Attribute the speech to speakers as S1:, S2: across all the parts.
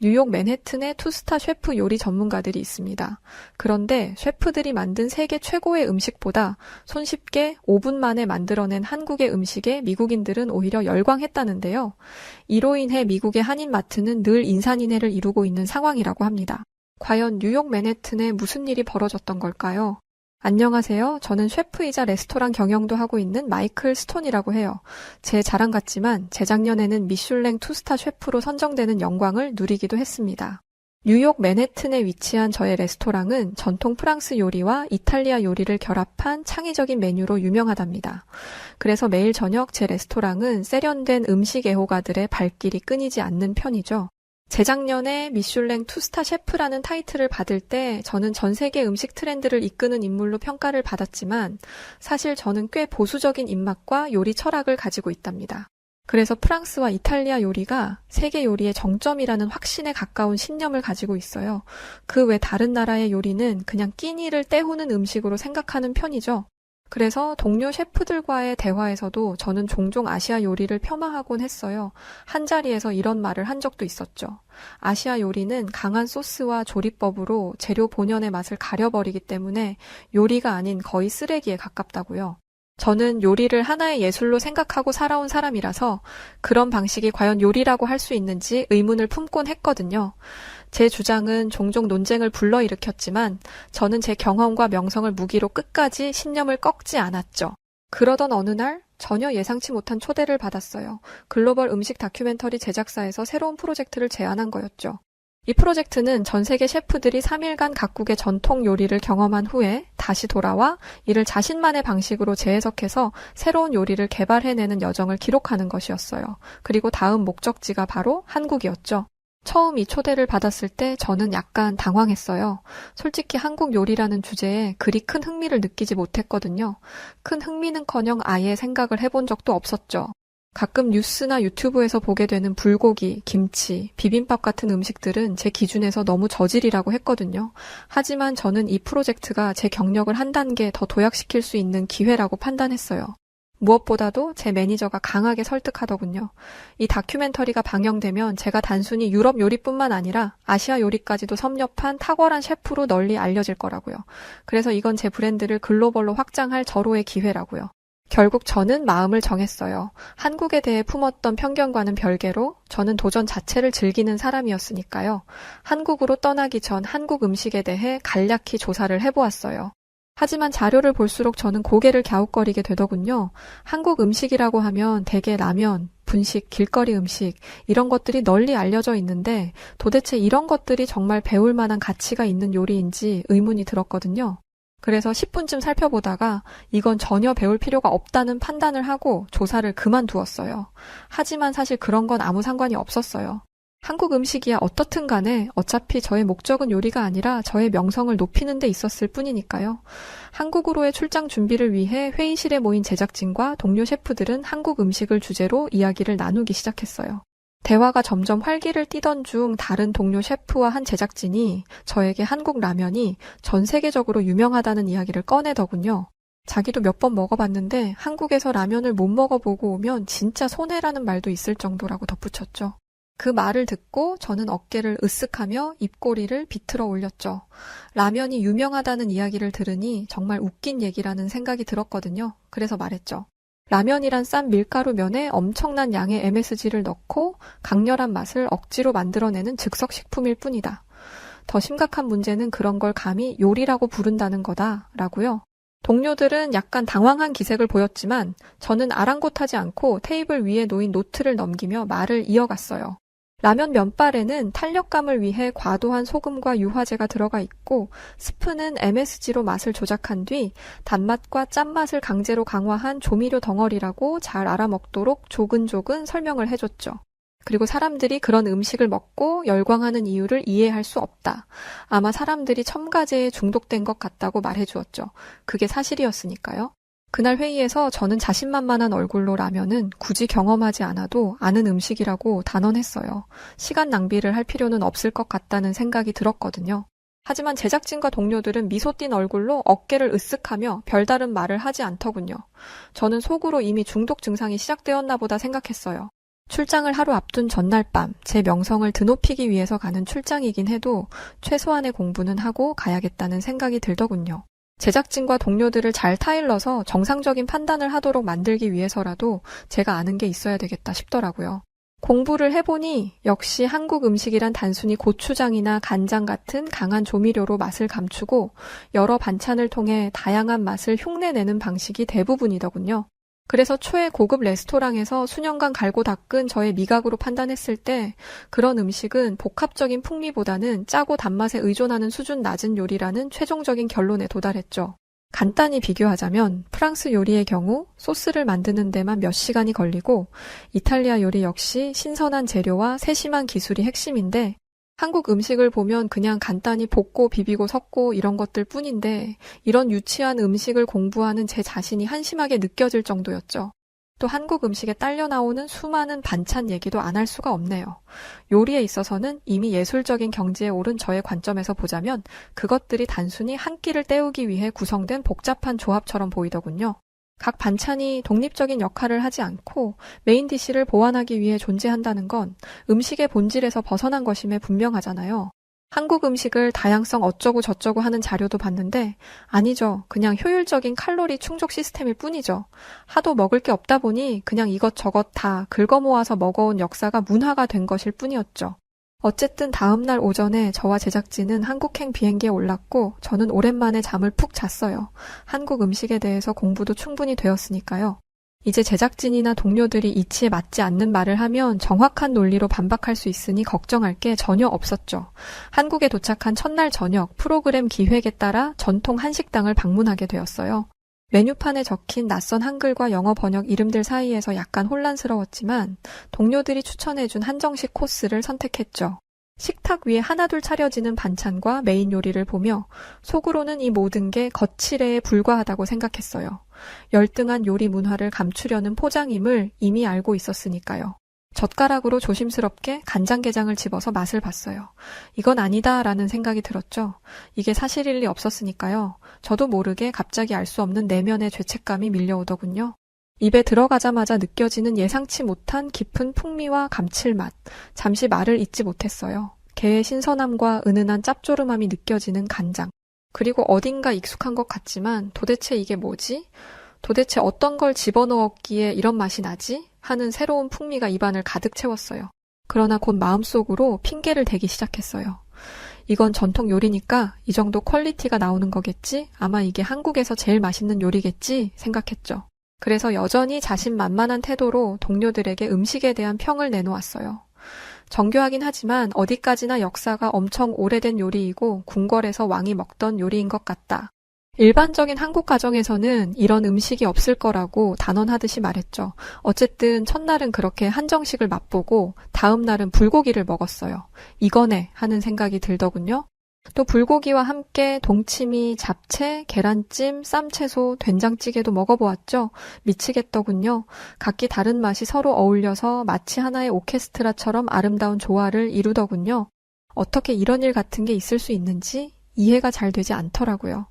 S1: 뉴욕 맨해튼에 투스타 셰프 요리 전문가들이 있습니다. 그런데 셰프들이 만든 세계 최고의 음식보다 손쉽게 5분 만에 만들어낸 한국의 음식에 미국인들은 오히려 열광했다는데요. 이로 인해 미국의 한인마트는 늘 인산인해를 이루고 있는 상황이라고 합니다. 과연 뉴욕 맨해튼에 무슨 일이 벌어졌던 걸까요? 안녕하세요. 저는 셰프이자 레스토랑 경영도 하고 있는 마이클 스톤이라고 해요. 제 자랑 같지만 재작년에는 미슐랭 투스타 셰프로 선정되는 영광을 누리기도 했습니다. 뉴욕 맨해튼에 위치한 저의 레스토랑은 전통 프랑스 요리와 이탈리아 요리를 결합한 창의적인 메뉴로 유명하답니다. 그래서 매일 저녁 제 레스토랑은 세련된 음식 애호가들의 발길이 끊이지 않는 편이죠. 재작년에 미슐랭 투스타 셰프라는 타이틀을 받을 때 저는 전 세계 음식 트렌드를 이끄는 인물로 평가를 받았지만 사실 저는 꽤 보수적인 입맛과 요리 철학을 가지고 있답니다. 그래서 프랑스와 이탈리아 요리가 세계 요리의 정점이라는 확신에 가까운 신념을 가지고 있어요. 그 외 다른 나라의 요리는 그냥 끼니를 때우는 음식으로 생각하는 편이죠. 그래서 동료 셰프들과의 대화에서도 저는 종종 아시아 요리를 폄하하곤 했어요. 한자리에서 이런 말을 한 적도 있었죠. 아시아 요리는 강한 소스와 조리법으로 재료 본연의 맛을 가려버리기 때문에 요리가 아닌 거의 쓰레기에 가깝다고요. 저는 요리를 하나의 예술로 생각하고 살아온 사람이라서 그런 방식이 과연 요리라고 할 수 있는지 의문을 품곤 했거든요. 제 주장은 종종 논쟁을 불러일으켰지만 저는 제 경험과 명성을 무기로 끝까지 신념을 꺾지 않았죠. 그러던 어느 날 전혀 예상치 못한 초대를 받았어요. 글로벌 음식 다큐멘터리 제작사에서 새로운 프로젝트를 제안한 거였죠. 이 프로젝트는 전 세계 셰프들이 3일간 각국의 전통 요리를 경험한 후에 다시 돌아와 이를 자신만의 방식으로 재해석해서 새로운 요리를 개발해내는 여정을 기록하는 것이었어요. 그리고 다음 목적지가 바로 한국이었죠. 처음 이 초대를 받았을 때 저는 약간 당황했어요. 솔직히 한국 요리라는 주제에 그리 큰 흥미를 느끼지 못했거든요. 큰 흥미는커녕 아예 생각을 해본 적도 없었죠. 가끔 뉴스나 유튜브에서 보게 되는 불고기, 김치, 비빔밥 같은 음식들은 제 기준에서 너무 저질이라고 했거든요. 하지만 저는 이 프로젝트가 제 경력을 한 단계 더 도약시킬 수 있는 기회라고 판단했어요. 무엇보다도 제 매니저가 강하게 설득하더군요. 이 다큐멘터리가 방영되면 제가 단순히 유럽 요리뿐만 아니라 아시아 요리까지도 섭렵한 탁월한 셰프로 널리 알려질 거라고요. 그래서 이건 제 브랜드를 글로벌로 확장할 절호의 기회라고요. 결국 저는 마음을 정했어요. 한국에 대해 품었던 편견과는 별개로 저는 도전 자체를 즐기는 사람이었으니까요. 한국으로 떠나기 전 한국 음식에 대해 간략히 조사를 해보았어요. 하지만 자료를 볼수록 저는 고개를 갸웃거리게 되더군요. 한국 음식이라고 하면 대개 라면, 분식, 길거리 음식 이런 것들이 널리 알려져 있는데 도대체 이런 것들이 정말 배울 만한 가치가 있는 요리인지 의문이 들었거든요. 그래서 10분쯤 살펴보다가 이건 전혀 배울 필요가 없다는 판단을 하고 조사를 그만두었어요. 하지만 사실 그런 건 아무 상관이 없었어요. 한국 음식이야 어떻든 간에 어차피 저의 목적은 요리가 아니라 저의 명성을 높이는 데 있었을 뿐이니까요. 한국으로의 출장 준비를 위해 회의실에 모인 제작진과 동료 셰프들은 한국 음식을 주제로 이야기를 나누기 시작했어요. 대화가 점점 활기를 띠던 중 다른 동료 셰프와 한 제작진이 저에게 한국 라면이 전 세계적으로 유명하다는 이야기를 꺼내더군요. 자기도 몇 번 먹어봤는데 한국에서 라면을 못 먹어보고 오면 진짜 손해라는 말도 있을 정도라고 덧붙였죠. 그 말을 듣고 저는 어깨를 으쓱하며 입꼬리를 비틀어 올렸죠. 라면이 유명하다는 이야기를 들으니 정말 웃긴 얘기라는 생각이 들었거든요. 그래서 말했죠. 라면이란 싼 밀가루 면에 엄청난 양의 MSG를 넣고 강렬한 맛을 억지로 만들어내는 즉석식품일 뿐이다. 더 심각한 문제는 그런 걸 감히 요리라고 부른다는 거다라고요. 동료들은 약간 당황한 기색을 보였지만 저는 아랑곳하지 않고 테이블 위에 놓인 노트를 넘기며 말을 이어갔어요. 라면 면발에는 탄력감을 위해 과도한 소금과 유화제가 들어가 있고 스프는 MSG로 맛을 조작한 뒤 단맛과 짠맛을 강제로 강화한 조미료 덩어리라고 잘 알아먹도록 조근조근 설명을 해줬죠. 그리고 사람들이 그런 음식을 먹고 열광하는 이유를 이해할 수 없다. 아마 사람들이 첨가제에 중독된 것 같다고 말해주었죠. 그게 사실이었으니까요. 그날 회의에서 저는 자신만만한 얼굴로 라면은 굳이 경험하지 않아도 아는 음식이라고 단언했어요. 시간 낭비를 할 필요는 없을 것 같다는 생각이 들었거든요. 하지만 제작진과 동료들은 미소 띈 얼굴로 어깨를 으쓱하며 별다른 말을 하지 않더군요. 저는 속으로 이미 중독 증상이 시작되었나 보다 생각했어요. 출장을 하루 앞둔 전날 밤 제 명성을 드높이기 위해서 가는 출장이긴 해도 최소한의 공부는 하고 가야겠다는 생각이 들더군요. 제작진과 동료들을 잘 타일러서 정상적인 판단을 하도록 만들기 위해서라도 제가 아는 게 있어야 되겠다 싶더라고요. 공부를 해보니 역시 한국 음식이란 단순히 고추장이나 간장 같은 강한 조미료로 맛을 감추고 여러 반찬을 통해 다양한 맛을 흉내내는 방식이 대부분이더군요. 그래서 초에 고급 레스토랑에서 수년간 갈고 닦은 저의 미각으로 판단했을 때 그런 음식은 복합적인 풍미보다는 짜고 단맛에 의존하는 수준 낮은 요리라는 최종적인 결론에 도달했죠. 간단히 비교하자면 프랑스 요리의 경우 소스를 만드는 데만 몇 시간이 걸리고 이탈리아 요리 역시 신선한 재료와 세심한 기술이 핵심인데 한국 음식을 보면 그냥 간단히 볶고 비비고 섞고 이런 것들 뿐인데 이런 유치한 음식을 공부하는 제 자신이 한심하게 느껴질 정도였죠. 또 한국 음식에 딸려 나오는 수많은 반찬 얘기도 안 할 수가 없네요. 요리에 있어서는 이미 예술적인 경지에 오른 저의 관점에서 보자면 그것들이 단순히 한 끼를 때우기 위해 구성된 복잡한 조합처럼 보이더군요. 각 반찬이 독립적인 역할을 하지 않고 메인 디쉬를 보완하기 위해 존재한다는 건 음식의 본질에서 벗어난 것임에 분명하잖아요. 한국 음식을 다양성 어쩌고 저쩌고 하는 자료도 봤는데 아니죠. 그냥 효율적인 칼로리 충족 시스템일 뿐이죠. 하도 먹을 게 없다 보니 그냥 이것저것 다 긁어 모아서 먹어온 역사가 문화가 된 것일 뿐이었죠. 어쨌든 다음날 오전에 저와 제작진은 한국행 비행기에 올랐고 저는 오랜만에 잠을 푹 잤어요. 한국 음식에 대해서 공부도 충분히 되었으니까요. 이제 제작진이나 동료들이 이치에 맞지 않는 말을 하면 정확한 논리로 반박할 수 있으니 걱정할 게 전혀 없었죠. 한국에 도착한 첫날 저녁 프로그램 기획에 따라 전통 한식당을 방문하게 되었어요. 메뉴판에 적힌 낯선 한글과 영어 번역 이름들 사이에서 약간 혼란스러웠지만 동료들이 추천해준 한정식 코스를 선택했죠. 식탁 위에 하나둘 차려지는 반찬과 메인 요리를 보며 속으로는 이 모든 게 거칠애에 불과하다고 생각했어요. 열등한 요리 문화를 감추려는 포장임을 이미 알고 있었으니까요. 젓가락으로 조심스럽게 간장게장을 집어서 맛을 봤어요. 이건 아니다라는 생각이 들었죠. 이게 사실일 리 없었으니까요. 저도 모르게 갑자기 알 수 없는 내면의 죄책감이 밀려오더군요. 입에 들어가자마자 느껴지는 예상치 못한 깊은 풍미와 감칠맛. 잠시 말을 잇지 못했어요. 게의 신선함과 은은한 짭조름함이 느껴지는 간장. 그리고 어딘가 익숙한 것 같지만 도대체 이게 뭐지? 도대체 어떤 걸 집어넣었기에 이런 맛이 나지? 하는 새로운 풍미가 입안을 가득 채웠어요. 그러나 곧 마음속으로 핑계를 대기 시작했어요. 이건 전통 요리니까 이 정도 퀄리티가 나오는 거겠지? 아마 이게 한국에서 제일 맛있는 요리겠지? 생각했죠. 그래서 여전히 자신만만한 태도로 동료들에게 음식에 대한 평을 내놓았어요. 정교하긴 하지만 어디까지나 역사가 엄청 오래된 요리이고 궁궐에서 왕이 먹던 요리인 것 같다. 일반적인 한국 가정에서는 이런 음식이 없을 거라고 단언하듯이 말했죠. 어쨌든 첫날은 그렇게 한정식을 맛보고 다음 날은 불고기를 먹었어요. 이거네 하는 생각이 들더군요. 또 불고기와 함께 동치미, 잡채, 계란찜, 쌈채소, 된장찌개도 먹어보았죠. 미치겠더군요. 각기 다른 맛이 서로 어울려서 마치 하나의 오케스트라처럼 아름다운 조화를 이루더군요. 어떻게 이런 일 같은 게 있을 수 있는지 이해가 잘 되지 않더라고요.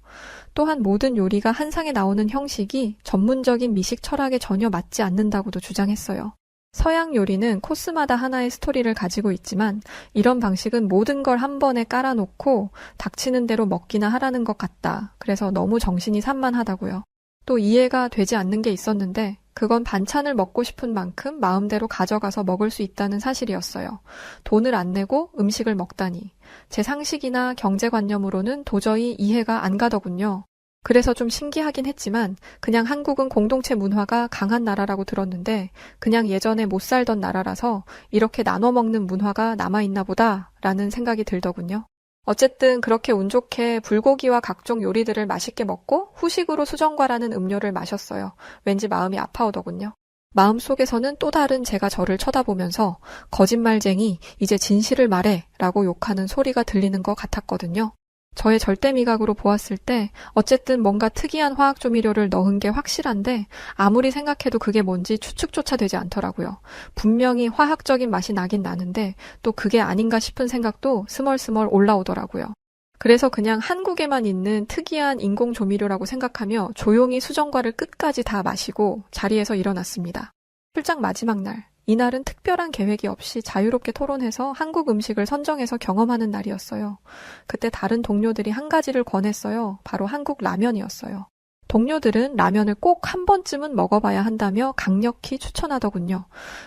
S1: 또한 모든 요리가 한 상에 나오는 형식이 전문적인 미식 철학에 전혀 맞지 않는다고도 주장했어요. 서양 요리는 코스마다 하나의 스토리를 가지고 있지만 이런 방식은 모든 걸 한 번에 깔아놓고 닥치는 대로 먹기나 하라는 것 같다. 그래서 너무 정신이 산만하다고요. 또 이해가 되지 않는 게 있었는데 그건 반찬을 먹고 싶은 만큼 마음대로 가져가서 먹을 수 있다는 사실이었어요. 돈을 안 내고 음식을 먹다니. 제 상식이나 경제관념으로는 도저히 이해가 안 가더군요. 그래서 좀 신기하긴 했지만 그냥 한국은 공동체 문화가 강한 나라라고 들었는데 그냥 예전에 못 살던 나라라서 이렇게 나눠 먹는 문화가 남아있나 보다라는 생각이 들더군요. 어쨌든 그렇게 운 좋게 불고기와 각종 요리들을 맛있게 먹고 후식으로 수정과라는 음료를 마셨어요. 왠지 마음이 아파오더군요. 마음속에서는 또 다른 제가 저를 쳐다보면서 거짓말쟁이 이제 진실을 말해 라고 욕하는 소리가 들리는 것 같았거든요. 저의 절대 미각으로 보았을 때 어쨌든 뭔가 특이한 화학 조미료를 넣은 게 확실한데 아무리 생각해도 그게 뭔지 추측조차 되지 않더라고요. 분명히 화학적인 맛이 나긴 나는데 또 그게 아닌가 싶은 생각도 스멀스멀 올라오더라고요. 그래서 그냥 한국에만 있는 특이한 인공 조미료라고 생각하며 조용히 수정과를 끝까지 다 마시고 자리에서 일어났습니다. 출장 마지막 날, 이날은 특별한 계획이 없이 자유롭게 토론해서 한국 음식을 선정해서 경험하는 날이었어요. 그때 다른 동료들이 한 가지를 권했어요. 바로 한국 라면이었어요. 동료들은 라면을 꼭 한 번쯤은 먹어봐야 한다며 강력히 추천하더군요.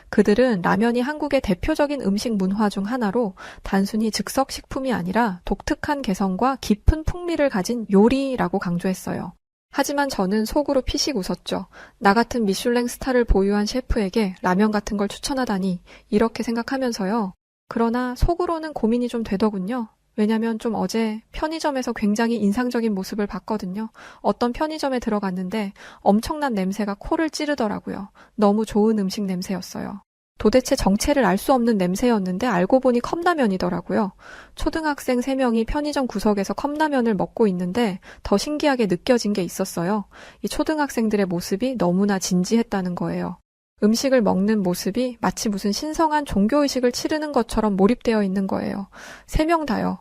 S1: 그들은 라면이 한국의 대표적인 음식 문화 중 하나로 단순히 즉석 식품이 아니라 독특한 개성과 깊은 풍미를 가진 요리라고 강조했어요. 하지만 저는 속으로 피식 웃었죠. 나 같은 미슐랭 스타를 보유한 셰프에게 라면 같은 걸 추천하다니 이렇게 생각하면서요. 그러나 속으로는 고민이 좀 되더군요. 왜냐면 좀 어제 편의점에서 굉장히 인상적인 모습을 봤거든요. 어떤 편의점에 들어갔는데 엄청난 냄새가 코를 찌르더라고요. 너무 좋은 음식 냄새였어요. 도대체 정체를 알 수 없는 냄새였는데 알고 보니 컵라면이더라고요. 초등학생 3명이 편의점 구석에서 컵라면을 먹고 있는데 더 신기하게 느껴진 게 있었어요. 이 초등학생들의 모습이 너무나 진지했다는 거예요. 음식을 먹는 모습이 마치 무슨 신성한 종교의식을 치르는 것처럼 몰입되어 있는 거예요. 3명 다요.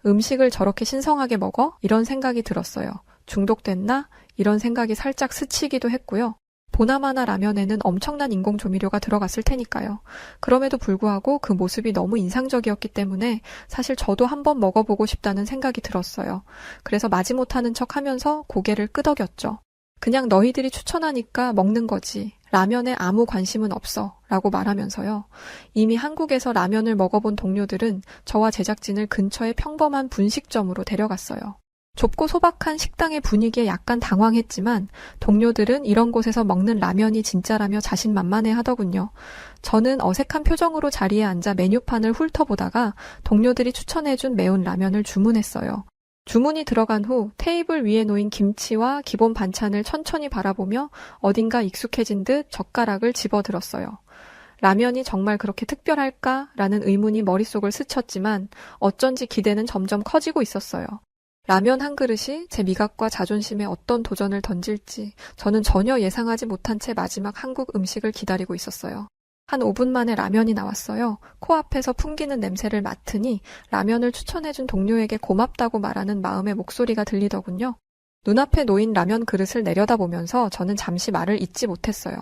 S1: 음식을 저렇게 신성하게 먹어? 이런 생각이 들었어요. 중독됐나? 이런 생각이 살짝 스치기도 했고요. 보나마나 라면에는 엄청난 인공 조미료가 들어갔을 테니까요. 그럼에도 불구하고 그 모습이 너무 인상적이었기 때문에 사실 저도 한번 먹어보고 싶다는 생각이 들었어요. 그래서 마지못하는 척 하면서 고개를 끄덕였죠. 그냥 너희들이 추천하니까 먹는 거지. 라면에 아무 관심은 없어. 라고 말하면서요. 이미 한국에서 라면을 먹어본 동료들은 저와 제작진을 근처의 평범한 분식점으로 데려갔어요. 좁고 소박한 식당의 분위기에 약간 당황했지만 동료들은 이런 곳에서 먹는 라면이 진짜라며 자신만만해 하더군요. 저는 어색한 표정으로 자리에 앉아 메뉴판을 훑어보다가 동료들이 추천해준 매운 라면을 주문했어요. 주문이 들어간 후 테이블 위에 놓인 김치와 기본 반찬을 천천히 바라보며 어딘가 익숙해진 듯 젓가락을 집어들었어요. 라면이 정말 그렇게 특별할까라는 의문이 머릿속을 스쳤지만 어쩐지 기대는 점점 커지고 있었어요. 라면 한 그릇이 제 미각과 자존심에 어떤 도전을 던질지 저는 전혀 예상하지 못한 채 마지막 한국 음식을 기다리고 있었어요. 한 5분 만에 라면이 나왔어요. 코앞에서 풍기는 냄새를 맡으니 라면을 추천해준 동료에게 고맙다고 말하는 마음의 목소리가 들리더군요. 눈앞에 놓인 라면 그릇을 내려다보면서 저는 잠시 말을 잇지 못했어요.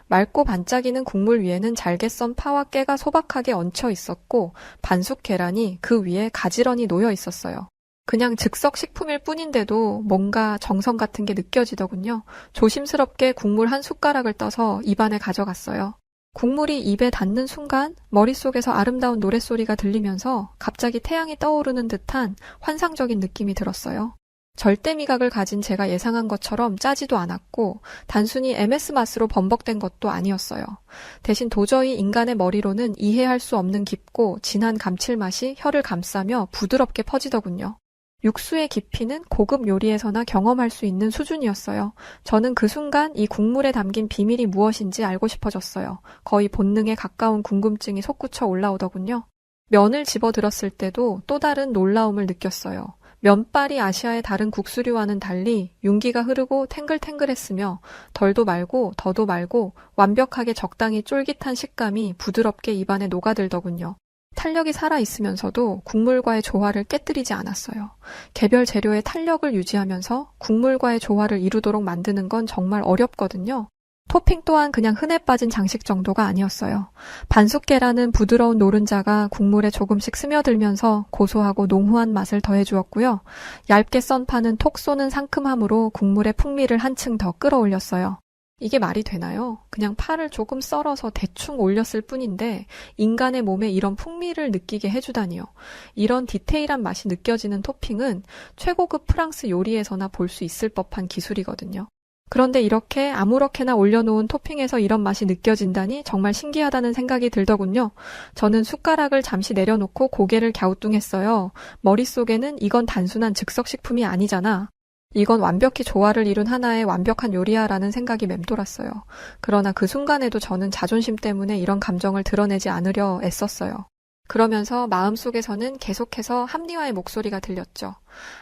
S1: 맑고 반짝이는 국물 위에는 잘게 썬 파와 깨가 소박하게 얹혀 있었고 반숙 계란이 그 위에 가지런히 놓여 있었어요. 그냥 즉석 식품일 뿐인데도 뭔가 정성 같은 게 느껴지더군요. 조심스럽게 국물 한 숟가락을 떠서 입안에 가져갔어요. 국물이 입에 닿는 순간 머릿속에서 아름다운 노랫소리가 들리면서 갑자기 태양이 떠오르는 듯한 환상적인 느낌이 들었어요. 절대 미각을 가진 제가 예상한 것처럼 짜지도 않았고 단순히 MS 맛으로 범벅된 것도 아니었어요. 대신 도저히 인간의 머리로는 이해할 수 없는 깊고 진한 감칠맛이 혀를 감싸며 부드럽게 퍼지더군요. 육수의 깊이는 고급 요리에서나 경험할 수 있는 수준이었어요. 저는 그 순간 이 국물에 담긴 비밀이 무엇인지 알고 싶어졌어요. 거의 본능에 가까운 궁금증이 솟구쳐 올라오더군요. 면을 집어들었을 때도 또 다른 놀라움을 느꼈어요. 면발이 아시아의 다른 국수류와는 달리 윤기가 흐르고 탱글탱글했으며 덜도 말고 더도 말고 완벽하게 적당히 쫄깃한 식감이 부드럽게 입안에 녹아들더군요. 탄력이 살아있으면서도 국물과의 조화를 깨뜨리지 않았어요. 개별 재료의 탄력을 유지하면서 국물과의 조화를 이루도록 만드는 건 정말 어렵거든요. 토핑 또한 그냥 흔해 빠진 장식 정도가 아니었어요. 반숙 계란은 부드러운 노른자가 국물에 조금씩 스며들면서 고소하고 농후한 맛을 더해주었고요. 얇게 썬 파는 톡 쏘는 상큼함으로 국물의 풍미를 한층 더 끌어올렸어요. 이게 말이 되나요? 그냥 파를 조금 썰어서 대충 올렸을 뿐인데 인간의 몸에 이런 풍미를 느끼게 해주다니요. 이런 디테일한 맛이 느껴지는 토핑은 최고급 프랑스 요리에서나 볼 수 있을 법한 기술이거든요. 그런데 이렇게 아무렇게나 올려놓은 토핑에서 이런 맛이 느껴진다니 정말 신기하다는 생각이 들더군요. 저는 숟가락을 잠시 내려놓고 고개를 갸우뚱했어요. 머릿속에는 이건 단순한 즉석식품이 아니잖아. 이건 완벽히 조화를 이룬 하나의 완벽한 요리야라는 생각이 맴돌았어요. 그러나 그 순간에도 저는 자존심 때문에 이런 감정을 드러내지 않으려 애썼어요. 그러면서 마음속에서는 계속해서 합리화의 목소리가 들렸죠.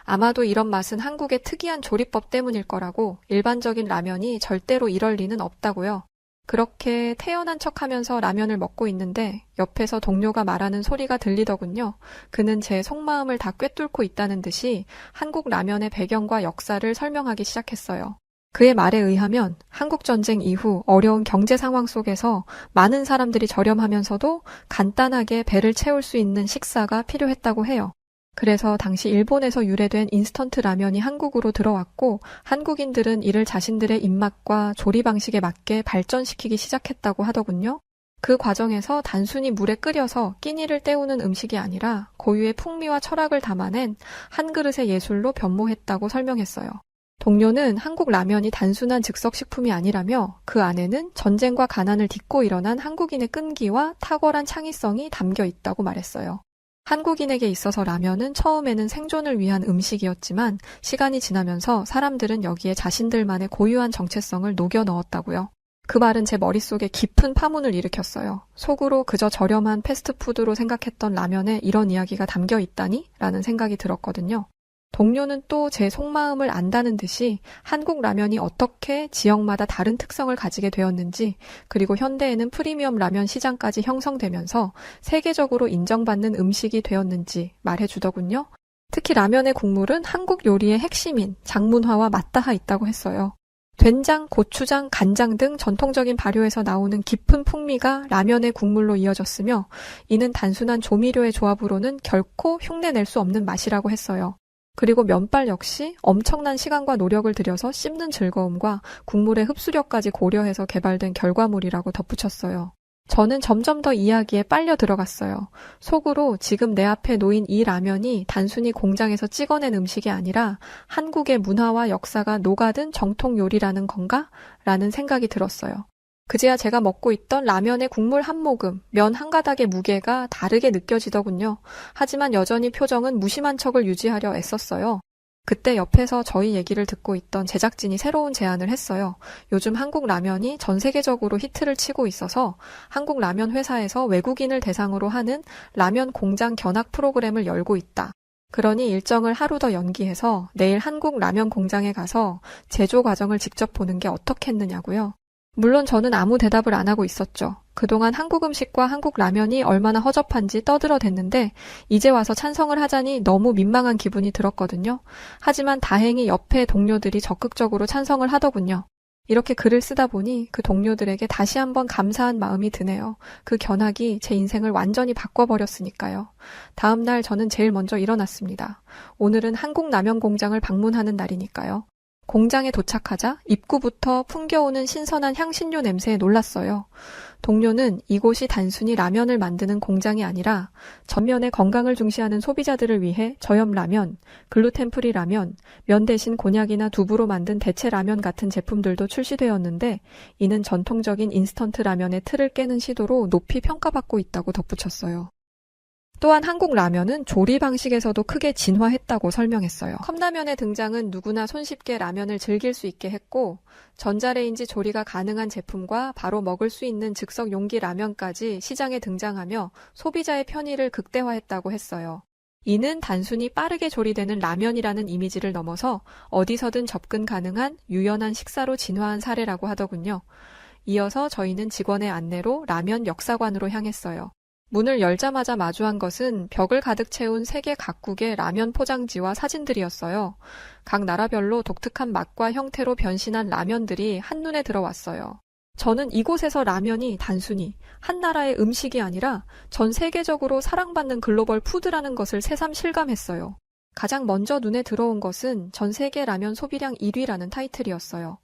S1: 아마도 이런 맛은 한국의 특이한 조리법 때문일 거라고, 일반적인 라면이 절대로 이럴 리는 없다고요. 그렇게 태연한 척하면서 라면을 먹고 있는데 옆에서 동료가 말하는 소리가 들리더군요. 그는 제 속마음을 다 꿰뚫고 있다는 듯이 한국 라면의 배경과 역사를 설명하기 시작했어요. 그의 말에 의하면 한국전쟁 이후 어려운 경제 상황 속에서 많은 사람들이 저렴하면서도 간단하게 배를 채울 수 있는 식사가 필요했다고 해요. 그래서 당시 일본에서 유래된 인스턴트 라면이 한국으로 들어왔고 한국인들은 이를 자신들의 입맛과 조리 방식에 맞게 발전시키기 시작했다고 하더군요. 그 과정에서 단순히 물에 끓여서 끼니를 때우는 음식이 아니라 고유의 풍미와 철학을 담아낸 한 그릇의 예술로 변모했다고 설명했어요. 동료는 한국 라면이 단순한 즉석식품이 아니라며 그 안에는 전쟁과 가난을 딛고 일어난 한국인의 끈기와 탁월한 창의성이 담겨 있다고 말했어요. 한국인에게 있어서 라면은 처음에는 생존을 위한 음식이었지만 시간이 지나면서 사람들은 여기에 자신들만의 고유한 정체성을 녹여 넣었다고요. 그 말은 제 머릿속에 깊은 파문을 일으켰어요. 속으로 그저 저렴한 패스트푸드로 생각했던 라면에 이런 이야기가 담겨 있다니? 라는 생각이 들었거든요. 동료는 또 제 속마음을 안다는 듯이 한국 라면이 어떻게 지역마다 다른 특성을 가지게 되었는지, 그리고 현대에는 프리미엄 라면 시장까지 형성되면서 세계적으로 인정받는 음식이 되었는지 말해주더군요. 특히 라면의 국물은 한국 요리의 핵심인 장문화와 맞닿아 있다고 했어요. 된장, 고추장, 간장 등 전통적인 발효에서 나오는 깊은 풍미가 라면의 국물로 이어졌으며 이는 단순한 조미료의 조합으로는 결코 흉내낼 수 없는 맛이라고 했어요. 그리고 면발 역시 엄청난 시간과 노력을 들여서 씹는 즐거움과 국물의 흡수력까지 고려해서 개발된 결과물이라고 덧붙였어요. 저는 점점 더 이야기에 빨려 들어갔어요. 속으로 지금 내 앞에 놓인 이 라면이 단순히 공장에서 찍어낸 음식이 아니라 한국의 문화와 역사가 녹아든 정통 요리라는 건가? 라는 생각이 들었어요. 그제야 제가 먹고 있던 라면의 국물 한 모금, 면 한 가닥의 무게가 다르게 느껴지더군요. 하지만 여전히 표정은 무심한 척을 유지하려 애썼어요. 그때 옆에서 저희 얘기를 듣고 있던 제작진이 새로운 제안을 했어요. 요즘 한국 라면이 전 세계적으로 히트를 치고 있어서 한국 라면 회사에서 외국인을 대상으로 하는 라면 공장 견학 프로그램을 열고 있다. 그러니 일정을 하루 더 연기해서 내일 한국 라면 공장에 가서 제조 과정을 직접 보는 게 어떻겠느냐고요. 물론 저는 아무 대답을 안 하고 있었죠. 그동안 한국 음식과 한국 라면이 얼마나 허접한지 떠들어댔는데 이제 와서 찬성을 하자니 너무 민망한 기분이 들었거든요. 하지만 다행히 옆에 동료들이 적극적으로 찬성을 하더군요. 이렇게 글을 쓰다 보니 그 동료들에게 다시 한번 감사한 마음이 드네요. 그 견학이 제 인생을 완전히 바꿔버렸으니까요. 다음 날 저는 제일 먼저 일어났습니다. 오늘은 한국 라면 공장을 방문하는 날이니까요. 공장에 도착하자 입구부터 풍겨오는 신선한 향신료 냄새에 놀랐어요. 동료는 이곳이 단순히 라면을 만드는 공장이 아니라 전면의 건강을 중시하는 소비자들을 위해 저염 라면, 글루텐 프리 라면, 면 대신 곤약이나 두부로 만든 대체 라면 같은 제품들도 출시되었는데 이는 전통적인 인스턴트 라면의 틀을 깨는 시도로 높이 평가받고 있다고 덧붙였어요. 또한 한국 라면은 조리 방식에서도 크게 진화했다고 설명했어요. 컵라면의 등장은 누구나 손쉽게 라면을 즐길 수 있게 했고 전자레인지 조리가 가능한 제품과 바로 먹을 수 있는 즉석 용기 라면까지 시장에 등장하며 소비자의 편의를 극대화했다고 했어요. 이는 단순히 빠르게 조리되는 라면이라는 이미지를 넘어서 어디서든 접근 가능한 유연한 식사로 진화한 사례라고 하더군요. 이어서 저희는 직원의 안내로 라면 역사관으로 향했어요. 문을 열자마자 마주한 것은 벽을 가득 채운 세계 각국의 라면 포장지와 사진들이었어요. 각 나라별로 독특한 맛과 형태로 변신한 라면들이 한눈에 들어왔어요. 저는 이곳에서 라면이 단순히 한 나라의 음식이 아니라 전 세계적으로 사랑받는 글로벌 푸드라는 것을 새삼 실감했어요. 가장 먼저 눈에 들어온 것은 전 세계 라면 소비량 1위라는 타이틀이었어요.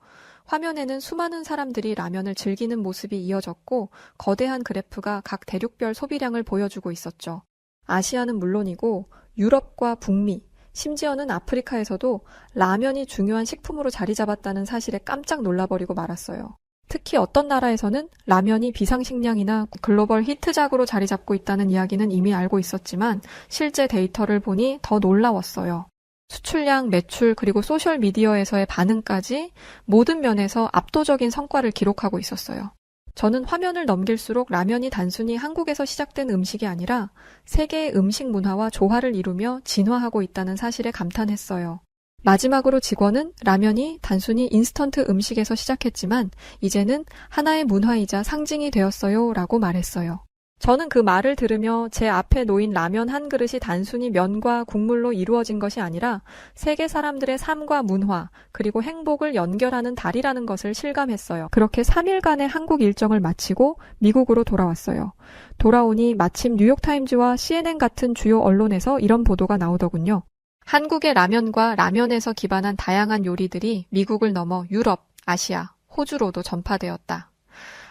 S1: 화면에는 수많은 사람들이 라면을 즐기는 모습이 이어졌고 거대한 그래프가 각 대륙별 소비량을 보여주고 있었죠. 아시아는 물론이고 유럽과 북미, 심지어는 아프리카에서도 라면이 중요한 식품으로 자리 잡았다는 사실에 깜짝 놀라버리고 말았어요. 특히 어떤 나라에서는 라면이 비상식량이나 글로벌 히트작으로 자리 잡고 있다는 이야기는 이미 알고 있었지만 실제 데이터를 보니 더 놀라웠어요. 수출량, 매출, 그리고 소셜미디어에서의 반응까지 모든 면에서 압도적인 성과를 기록하고 있었어요. 저는 화면을 넘길수록 라면이 단순히 한국에서 시작된 음식이 아니라 세계의 음식 문화와 조화를 이루며 진화하고 있다는 사실에 감탄했어요. 마지막으로 직원은 라면이 단순히 인스턴트 음식에서 시작했지만 이제는 하나의 문화이자 상징이 되었어요 라고 말했어요. 저는 그 말을 들으며 제 앞에 놓인 라면 한 그릇이 단순히 면과 국물로 이루어진 것이 아니라 세계 사람들의 삶과 문화, 그리고 행복을 연결하는 달이라는 것을 실감했어요. 그렇게 3일간의 한국 일정을 마치고 미국으로 돌아왔어요. 돌아오니 마침 뉴욕타임즈와 CNN 같은 주요 언론에서 이런 보도가 나오더군요. 한국의 라면과 라면에서 기반한 다양한 요리들이 미국을 넘어 유럽, 아시아, 호주로도 전파되었다.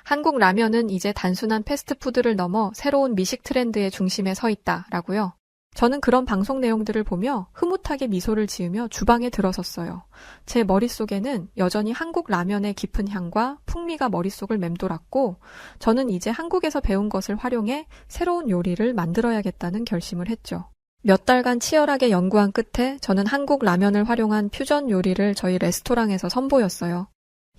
S1: 한국 라면은 이제 단순한 패스트푸드를 넘어 새로운 미식 트렌드의 중심에 서 있다라고요. 저는 그런 방송 내용들을 보며 흐뭇하게 미소를 지으며 주방에 들어섰어요. 제 머릿속에는 여전히 한국 라면의 깊은 향과 풍미가 머릿속을 맴돌았고, 저는 이제 한국에서 배운 것을 활용해 새로운 요리를 만들어야겠다는 결심을 했죠. 몇 달간 치열하게 연구한 끝에 저는 한국 라면을 활용한 퓨전 요리를 저희 레스토랑에서 선보였어요.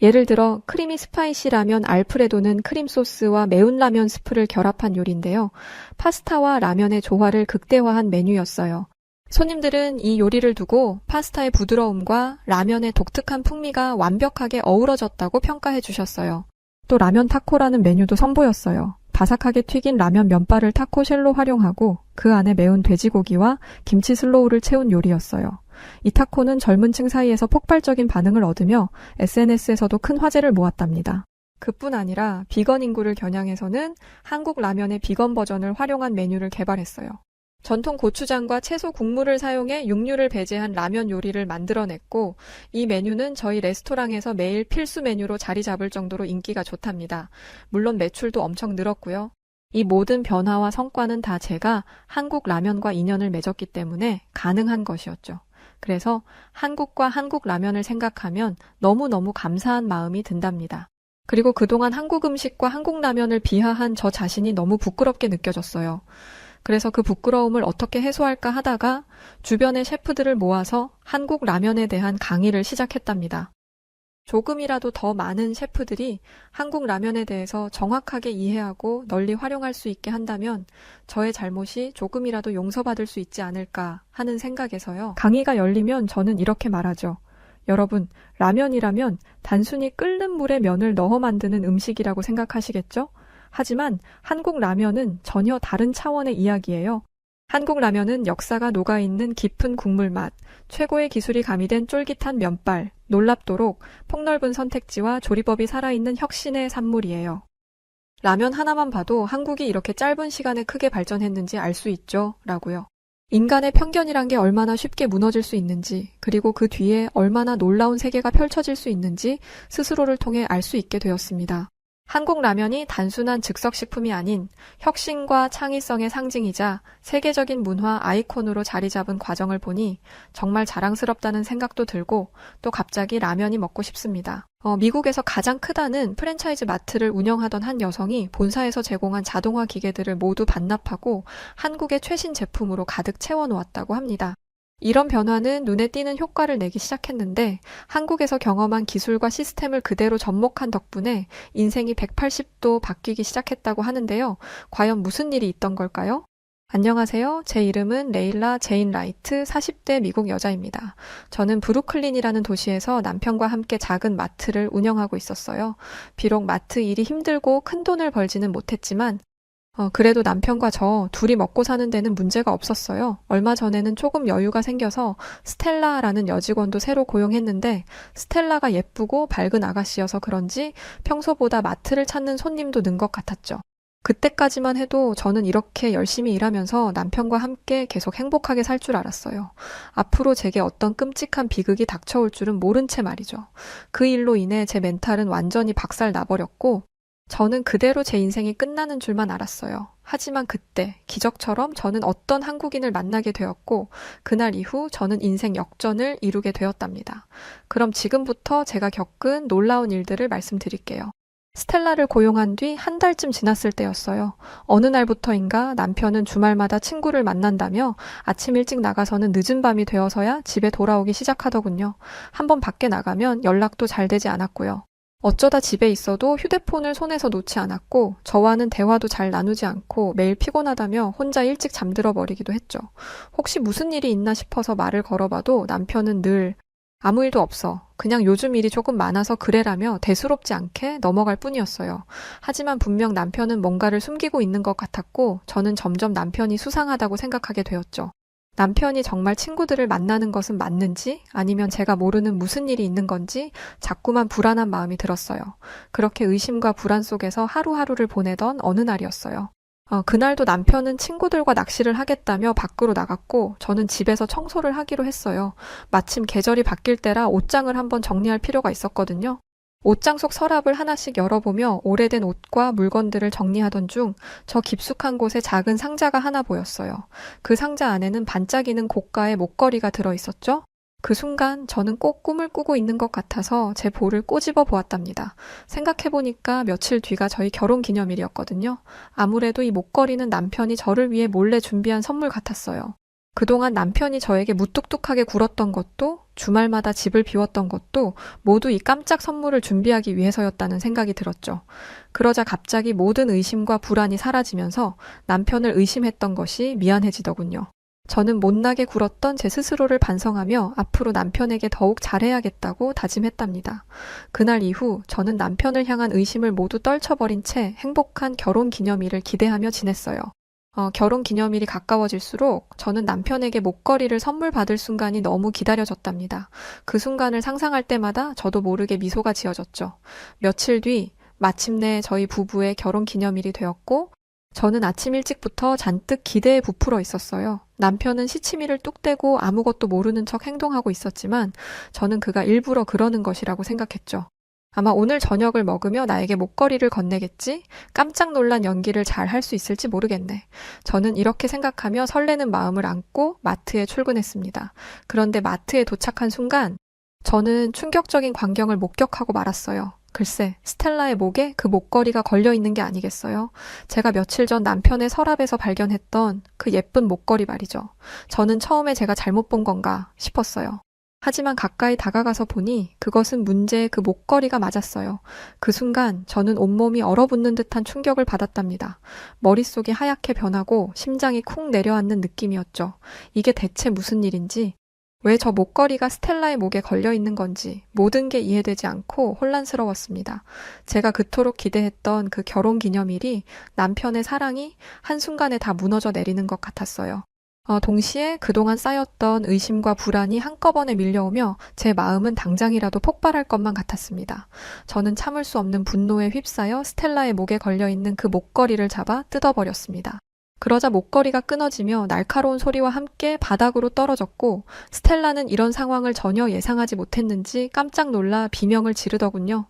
S1: 예를 들어 크리미 스파이시 라면 알프레도는 크림 소스와 매운 라면 스프를 결합한 요리인데요. 파스타와 라면의 조화를 극대화한 메뉴였어요. 손님들은 이 요리를 두고 파스타의 부드러움과 라면의 독특한 풍미가 완벽하게 어우러졌다고 평가해 주셨어요. 또 라면 타코라는 메뉴도 선보였어요. 바삭하게 튀긴 라면 면발을 타코쉘로 활용하고 그 안에 매운 돼지고기와 김치 슬로우를 채운 요리였어요. 이 타코는 젊은 층 사이에서 폭발적인 반응을 얻으며 SNS에서도 큰 화제를 모았답니다. 그뿐 아니라 비건 인구를 겨냥해서는 한국 라면의 비건 버전을 활용한 메뉴를 개발했어요. 전통 고추장과 채소 국물을 사용해 육류를 배제한 라면 요리를 만들어냈고, 이 메뉴는 저희 레스토랑에서 매일 필수 메뉴로 자리 잡을 정도로 인기가 좋답니다. 물론 매출도 엄청 늘었고요. 이 모든 변화와 성과는 다 제가 한국 라면과 인연을 맺었기 때문에 가능한 것이었죠. 그래서 한국과 한국 라면을 생각하면 너무너무 감사한 마음이 든답니다. 그리고 그동안 한국 음식과 한국 라면을 비하한 저 자신이 너무 부끄럽게 느껴졌어요. 그래서 그 부끄러움을 어떻게 해소할까 하다가 주변의 셰프들을 모아서 한국 라면에 대한 강의를 시작했답니다. 조금이라도 더 많은 셰프들이 한국 라면에 대해서 정확하게 이해하고 널리 활용할 수 있게 한다면 저의 잘못이 조금이라도 용서받을 수 있지 않을까 하는 생각에서요. 강의가 열리면 저는 이렇게 말하죠. 여러분, 라면이라면 단순히 끓는 물에 면을 넣어 만드는 음식이라고 생각하시겠죠? 하지만 한국 라면은 전혀 다른 차원의 이야기예요. 한국 라면은 역사가 녹아있는 깊은 국물 맛, 최고의 기술이 가미된 쫄깃한 면발, 놀랍도록 폭넓은 선택지와 조리법이 살아있는 혁신의 산물이에요. 라면 하나만 봐도 한국이 이렇게 짧은 시간에 크게 발전했는지 알 수 있죠, 라고요. 인간의 편견이란 게 얼마나 쉽게 무너질 수 있는지, 그리고 그 뒤에 얼마나 놀라운 세계가 펼쳐질 수 있는지 스스로를 통해 알 수 있게 되었습니다. 한국 라면이 단순한 즉석식품이 아닌 혁신과 창의성의 상징이자 세계적인 문화 아이콘으로 자리 잡은 과정을 보니 정말 자랑스럽다는 생각도 들고 또 갑자기 라면이 먹고 싶습니다. 미국에서 가장 크다는 프랜차이즈 마트를 운영하던 한 여성이 본사에서 제공한 자동화 기계들을 모두 반납하고 한국의 최신 제품으로 가득 채워놓았다고 합니다. 이런 변화는 눈에 띄는 효과를 내기 시작했는데 한국에서 경험한 기술과 시스템을 그대로 접목한 덕분에 인생이 180도 바뀌기 시작했다고 하는데요. 과연 무슨 일이 있던 걸까요? 안녕하세요. 제 이름은 레일라 제인 라이트 40대 미국 여자입니다. 저는 브루클린이라는 도시에서 남편과 함께 작은 마트를 운영하고 있었어요. 비록 마트 일이 힘들고 큰 돈을 벌지는 못했지만 그래도 남편과 저 둘이 먹고 사는 데는 문제가 없었어요. 얼마 전에는 조금 여유가 생겨서 스텔라라는 여직원도 새로 고용했는데 스텔라가 예쁘고 밝은 아가씨여서 그런지 평소보다 마트를 찾는 손님도 는 것 같았죠. 그때까지만 해도 저는 이렇게 열심히 일하면서 남편과 함께 계속 행복하게 살 줄 알았어요. 앞으로 제게 어떤 끔찍한 비극이 닥쳐올 줄은 모른 채 말이죠. 그 일로 인해 제 멘탈은 완전히 박살 나버렸고 저는 그대로 제 인생이 끝나는 줄만 알았어요. 하지만 그때 기적처럼 저는 어떤 한국인을 만나게 되었고 그날 이후 저는 인생 역전을 이루게 되었답니다. 그럼 지금부터 제가 겪은 놀라운 일들을 말씀드릴게요. 스텔라를 고용한 뒤 한 달쯤 지났을 때였어요. 어느 날부터인가 남편은 주말마다 친구를 만난다며 아침 일찍 나가서는 늦은 밤이 되어서야 집에 돌아오기 시작하더군요. 한번 밖에 나가면 연락도 잘 되지 않았고요. 어쩌다 집에 있어도 휴대폰을 손에서 놓지 않았고 저와는 대화도 잘 나누지 않고 매일 피곤하다며 혼자 일찍 잠들어 버리기도 했죠. 혹시 무슨 일이 있나 싶어서 말을 걸어봐도 남편은 늘 아무 일도 없어. 그냥 요즘 일이 조금 많아서 그래라며 대수롭지 않게 넘어갈 뿐이었어요. 하지만 분명 남편은 뭔가를 숨기고 있는 것 같았고 저는 점점 남편이 수상하다고 생각하게 되었죠. 남편이 정말 친구들을 만나는 것은 맞는지 아니면 제가 모르는 무슨 일이 있는 건지 자꾸만 불안한 마음이 들었어요. 그렇게 의심과 불안 속에서 하루하루를 보내던 어느 날이었어요. 그날도 남편은 친구들과 낚시를 하겠다며 밖으로 나갔고 저는 집에서 청소를 하기로 했어요. 마침 계절이 바뀔 때라 옷장을 한번 정리할 필요가 있었거든요. 옷장 속 서랍을 하나씩 열어보며 오래된 옷과 물건들을 정리하던 중 저 깊숙한 곳에 작은 상자가 하나 보였어요. 그 상자 안에는 반짝이는 고가의 목걸이가 들어있었죠. 그 순간 저는 꼭 꿈을 꾸고 있는 것 같아서 제 볼을 꼬집어 보았답니다. 생각해보니까 며칠 뒤가 저희 결혼 기념일이었거든요. 아무래도 이 목걸이는 남편이 저를 위해 몰래 준비한 선물 같았어요. 그동안 남편이 저에게 무뚝뚝하게 굴었던 것도 주말마다 집을 비웠던 것도 모두 이 깜짝 선물을 준비하기 위해서였다는 생각이 들었죠. 그러자 갑자기 모든 의심과 불안이 사라지면서 남편을 의심했던 것이 미안해지더군요. 저는 못나게 굴었던 제 스스로를 반성하며 앞으로 남편에게 더욱 잘해야겠다고 다짐했답니다. 그날 이후 저는 남편을 향한 의심을 모두 떨쳐버린 채 행복한 결혼 기념일을 기대하며 지냈어요. 결혼 기념일이 가까워질수록 저는 남편에게 목걸이를 선물 받을 순간이 너무 기다려졌답니다. 그 순간을 상상할 때마다 저도 모르게 미소가 지어졌죠. 며칠 뒤 마침내 저희 부부의 결혼 기념일이 되었고 저는 아침 일찍부터 잔뜩 기대에 부풀어 있었어요. 남편은 시치미를 뚝 떼고 아무것도 모르는 척 행동하고 있었지만 저는 그가 일부러 그러는 것이라고 생각했죠. 아마 오늘 저녁을 먹으며 나에게 목걸이를 건네겠지? 깜짝 놀란 연기를 잘 할 수 있을지 모르겠네. 저는 이렇게 생각하며 설레는 마음을 안고 마트에 출근했습니다. 그런데 마트에 도착한 순간 저는 충격적인 광경을 목격하고 말았어요. 글쎄, 스텔라의 목에 그 목걸이가 걸려 있는 게 아니겠어요? 제가 며칠 전 남편의 서랍에서 발견했던 그 예쁜 목걸이 말이죠. 저는 처음에 제가 잘못 본 건가 싶었어요. 하지만 가까이 다가가서 보니 그것은 문제의 그 목걸이가 맞았어요. 그 순간 저는 온몸이 얼어붙는 듯한 충격을 받았답니다. 머릿속이 하얗게 변하고 심장이 쿵 내려앉는 느낌이었죠. 이게 대체 무슨 일인지, 왜 저 목걸이가 스텔라의 목에 걸려 있는 건지 모든 게 이해되지 않고 혼란스러웠습니다. 제가 그토록 기대했던 그 결혼 기념일이 남편의 사랑이 한순간에 다 무너져 내리는 것 같았어요. 동시에 그동안 쌓였던 의심과 불안이 한꺼번에 밀려오며 제 마음은 당장이라도 폭발할 것만 같았습니다. 저는 참을 수 없는 분노에 휩싸여 스텔라의 목에 걸려있는 그 목걸이를 잡아 뜯어버렸습니다. 그러자 목걸이가 끊어지며 날카로운 소리와 함께 바닥으로 떨어졌고 스텔라는 이런 상황을 전혀 예상하지 못했는지 깜짝 놀라 비명을 지르더군요.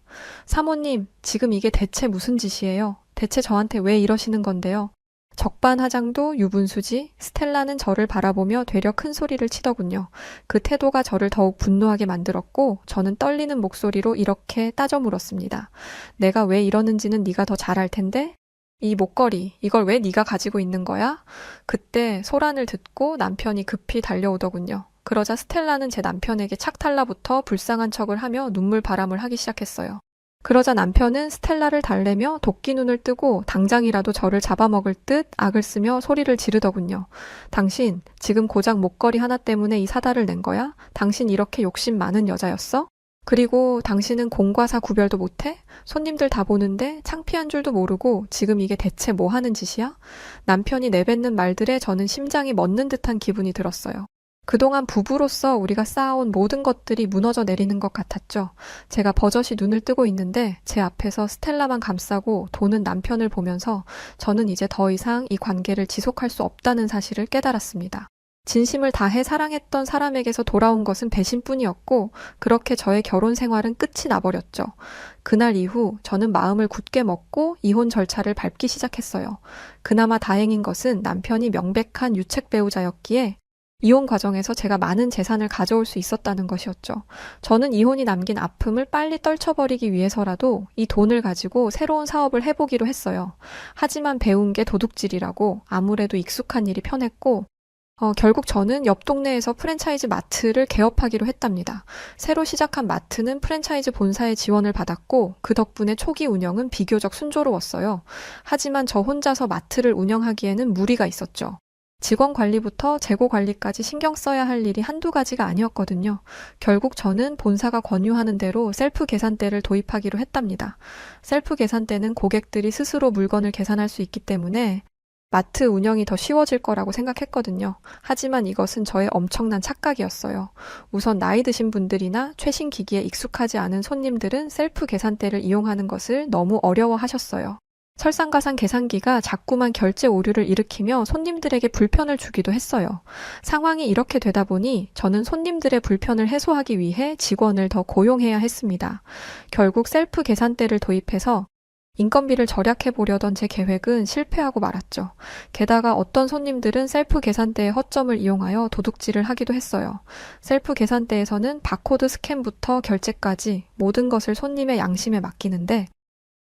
S1: 사모님, 지금 이게 대체 무슨 짓이에요? 대체 저한테 왜 이러시는 건데요? 적반하장도 유분수지 스텔라는 저를 바라보며 되려 큰 소리를 치더군요. 그 태도가 저를 더욱 분노하게 만들었고 저는 떨리는 목소리로 이렇게 따져 물었습니다. 내가 왜 이러는지는 네가 더 잘 알 텐데? 이 목걸이, 이걸 왜 네가 가지고 있는 거야? 그때 소란을 듣고 남편이 급히 달려오더군요. 그러자 스텔라는 제 남편에게 착 달라붙어 불쌍한 척을 하며 눈물 바람을 하기 시작했어요. 그러자 남편은 스텔라를 달래며 도끼 눈을 뜨고 당장이라도 저를 잡아먹을 듯 악을 쓰며 소리를 지르더군요. 당신, 지금 고작 목걸이 하나 때문에 이 사달을 낸 거야? 당신 이렇게 욕심 많은 여자였어? 그리고 당신은 공과 사 구별도 못해? 손님들 다 보는데 창피한 줄도 모르고 지금 이게 대체 뭐 하는 짓이야? 남편이 내뱉는 말들에 저는 심장이 멎는 듯한 기분이 들었어요. 그동안 부부로서 우리가 쌓아온 모든 것들이 무너져 내리는 것 같았죠. 제가 버젓이 눈을 뜨고 있는데 제 앞에서 스텔라만 감싸고 도는 남편을 보면서 저는 이제 더 이상 이 관계를 지속할 수 없다는 사실을 깨달았습니다. 진심을 다해 사랑했던 사람에게서 돌아온 것은 배신뿐이었고 그렇게 저의 결혼 생활은 끝이 나버렸죠. 그날 이후 저는 마음을 굳게 먹고 이혼 절차를 밟기 시작했어요. 그나마 다행인 것은 남편이 명백한 유책 배우자였기에 이혼 과정에서 제가 많은 재산을 가져올 수 있었다는 것이었죠. 저는 이혼이 남긴 아픔을 빨리 떨쳐버리기 위해서라도 이 돈을 가지고 새로운 사업을 해보기로 했어요. 하지만 배운 게 도둑질이라고 아무래도 익숙한 일이 편했고 결국 저는 옆 동네에서 프랜차이즈 마트를 개업하기로 했답니다. 새로 시작한 마트는 프랜차이즈 본사의 지원을 받았고 그 덕분에 초기 운영은 비교적 순조로웠어요. 하지만 저 혼자서 마트를 운영하기에는 무리가 있었죠. 직원 관리부터 재고 관리까지 신경 써야 할 일이 한두 가지가 아니었거든요. 결국 저는 본사가 권유하는 대로 셀프 계산대를 도입하기로 했답니다. 셀프 계산대는 고객들이 스스로 물건을 계산할 수 있기 때문에 마트 운영이 더 쉬워질 거라고 생각했거든요. 하지만 이것은 저의 엄청난 착각이었어요. 우선 나이 드신 분들이나 최신 기기에 익숙하지 않은 손님들은 셀프 계산대를 이용하는 것을 너무 어려워하셨어요. 설상가상 계산기가 자꾸만 결제 오류를 일으키며 손님들에게 불편을 주기도 했어요. 상황이 이렇게 되다 보니 저는 손님들의 불편을 해소하기 위해 직원을 더 고용해야 했습니다. 결국 셀프 계산대를 도입해서 인건비를 절약해 보려던 제 계획은 실패하고 말았죠. 게다가 어떤 손님들은 셀프 계산대의 허점을 이용하여 도둑질을 하기도 했어요. 셀프 계산대에서는 바코드 스캔부터 결제까지 모든 것을 손님의 양심에 맡기는데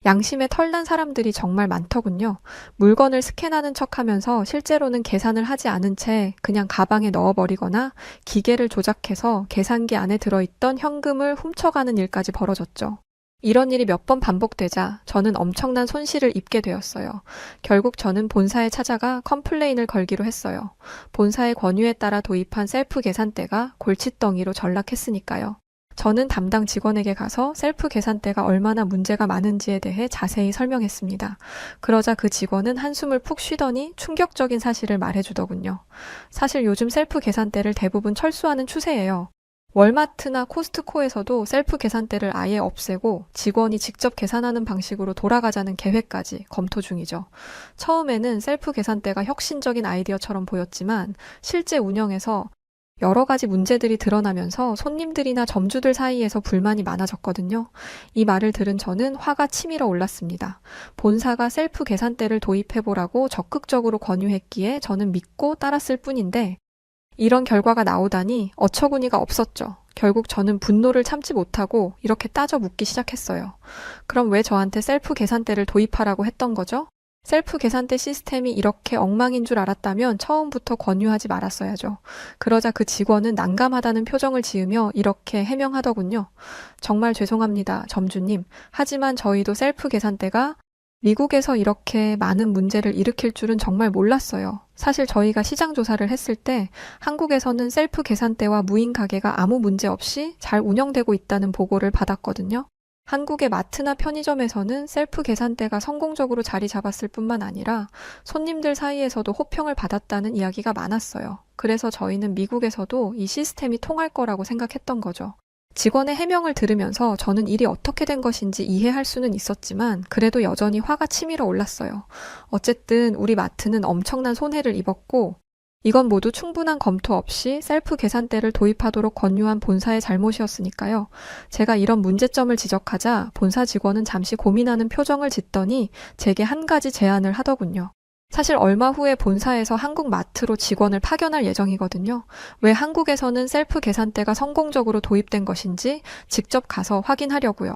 S1: 양심에 털난 사람들이 정말 많더군요. 물건을 스캔하는 척하면서 실제로는 계산을 하지 않은 채 그냥 가방에 넣어버리거나 기계를 조작해서 계산기 안에 들어있던 현금을 훔쳐가는 일까지 벌어졌죠. 이런 일이 몇 번 반복되자 저는 엄청난 손실을 입게 되었어요. 결국 저는 본사에 찾아가 컴플레인을 걸기로 했어요. 본사의 권유에 따라 도입한 셀프 계산대가 골칫덩이로 전락했으니까요. 저는 담당 직원에게 가서 셀프 계산대가 얼마나 문제가 많은지에 대해 자세히 설명했습니다. 그러자 그 직원은 한숨을 푹 쉬더니 충격적인 사실을 말해주더군요. 사실 요즘 셀프 계산대를 대부분 철수하는 추세예요. 월마트나 코스트코에서도 셀프 계산대를 아예 없애고 직원이 직접 계산하는 방식으로 돌아가자는 계획까지 검토 중이죠. 처음에는 셀프 계산대가 혁신적인 아이디어처럼 보였지만 실제 운영에서 여러 가지 문제들이 드러나면서 손님들이나 점주들 사이에서 불만이 많아졌거든요. 이 말을 들은 저는 화가 치밀어 올랐습니다. 본사가 셀프 계산대를 도입해보라고 적극적으로 권유했기에 저는 믿고 따랐을 뿐인데 이런 결과가 나오다니 어처구니가 없었죠. 결국 저는 분노를 참지 못하고 이렇게 따져 묻기 시작했어요. 그럼 왜 저한테 셀프 계산대를 도입하라고 했던 거죠? 셀프 계산대 시스템이 이렇게 엉망인 줄 알았다면 처음부터 권유하지 말았어야죠. 그러자 그 직원은 난감하다는 표정을 지으며 이렇게 해명하더군요. 정말 죄송합니다, 점주님. 하지만 저희도 셀프 계산대가 미국에서 이렇게 많은 문제를 일으킬 줄은 정말 몰랐어요. 사실 저희가 시장 조사를 했을 때 한국에서는 셀프 계산대와 무인 가게가 아무 문제 없이 잘 운영되고 있다는 보고를 받았거든요. 한국의 마트나 편의점에서는 셀프 계산대가 성공적으로 자리 잡았을 뿐만 아니라 손님들 사이에서도 호평을 받았다는 이야기가 많았어요. 그래서 저희는 미국에서도 이 시스템이 통할 거라고 생각했던 거죠. 직원의 해명을 들으면서 저는 일이 어떻게 된 것인지 이해할 수는 있었지만 그래도 여전히 화가 치밀어 올랐어요. 어쨌든 우리 마트는 엄청난 손해를 입었고 이건 모두 충분한 검토 없이 셀프 계산대를 도입하도록 권유한 본사의 잘못이었으니까요. 제가 이런 문제점을 지적하자 본사 직원은 잠시 고민하는 표정을 짓더니 제게 한 가지 제안을 하더군요. 사실 얼마 후에 본사에서 한국 마트로 직원을 파견할 예정이거든요. 왜 한국에서는 셀프 계산대가 성공적으로 도입된 것인지 직접 가서 확인하려고요.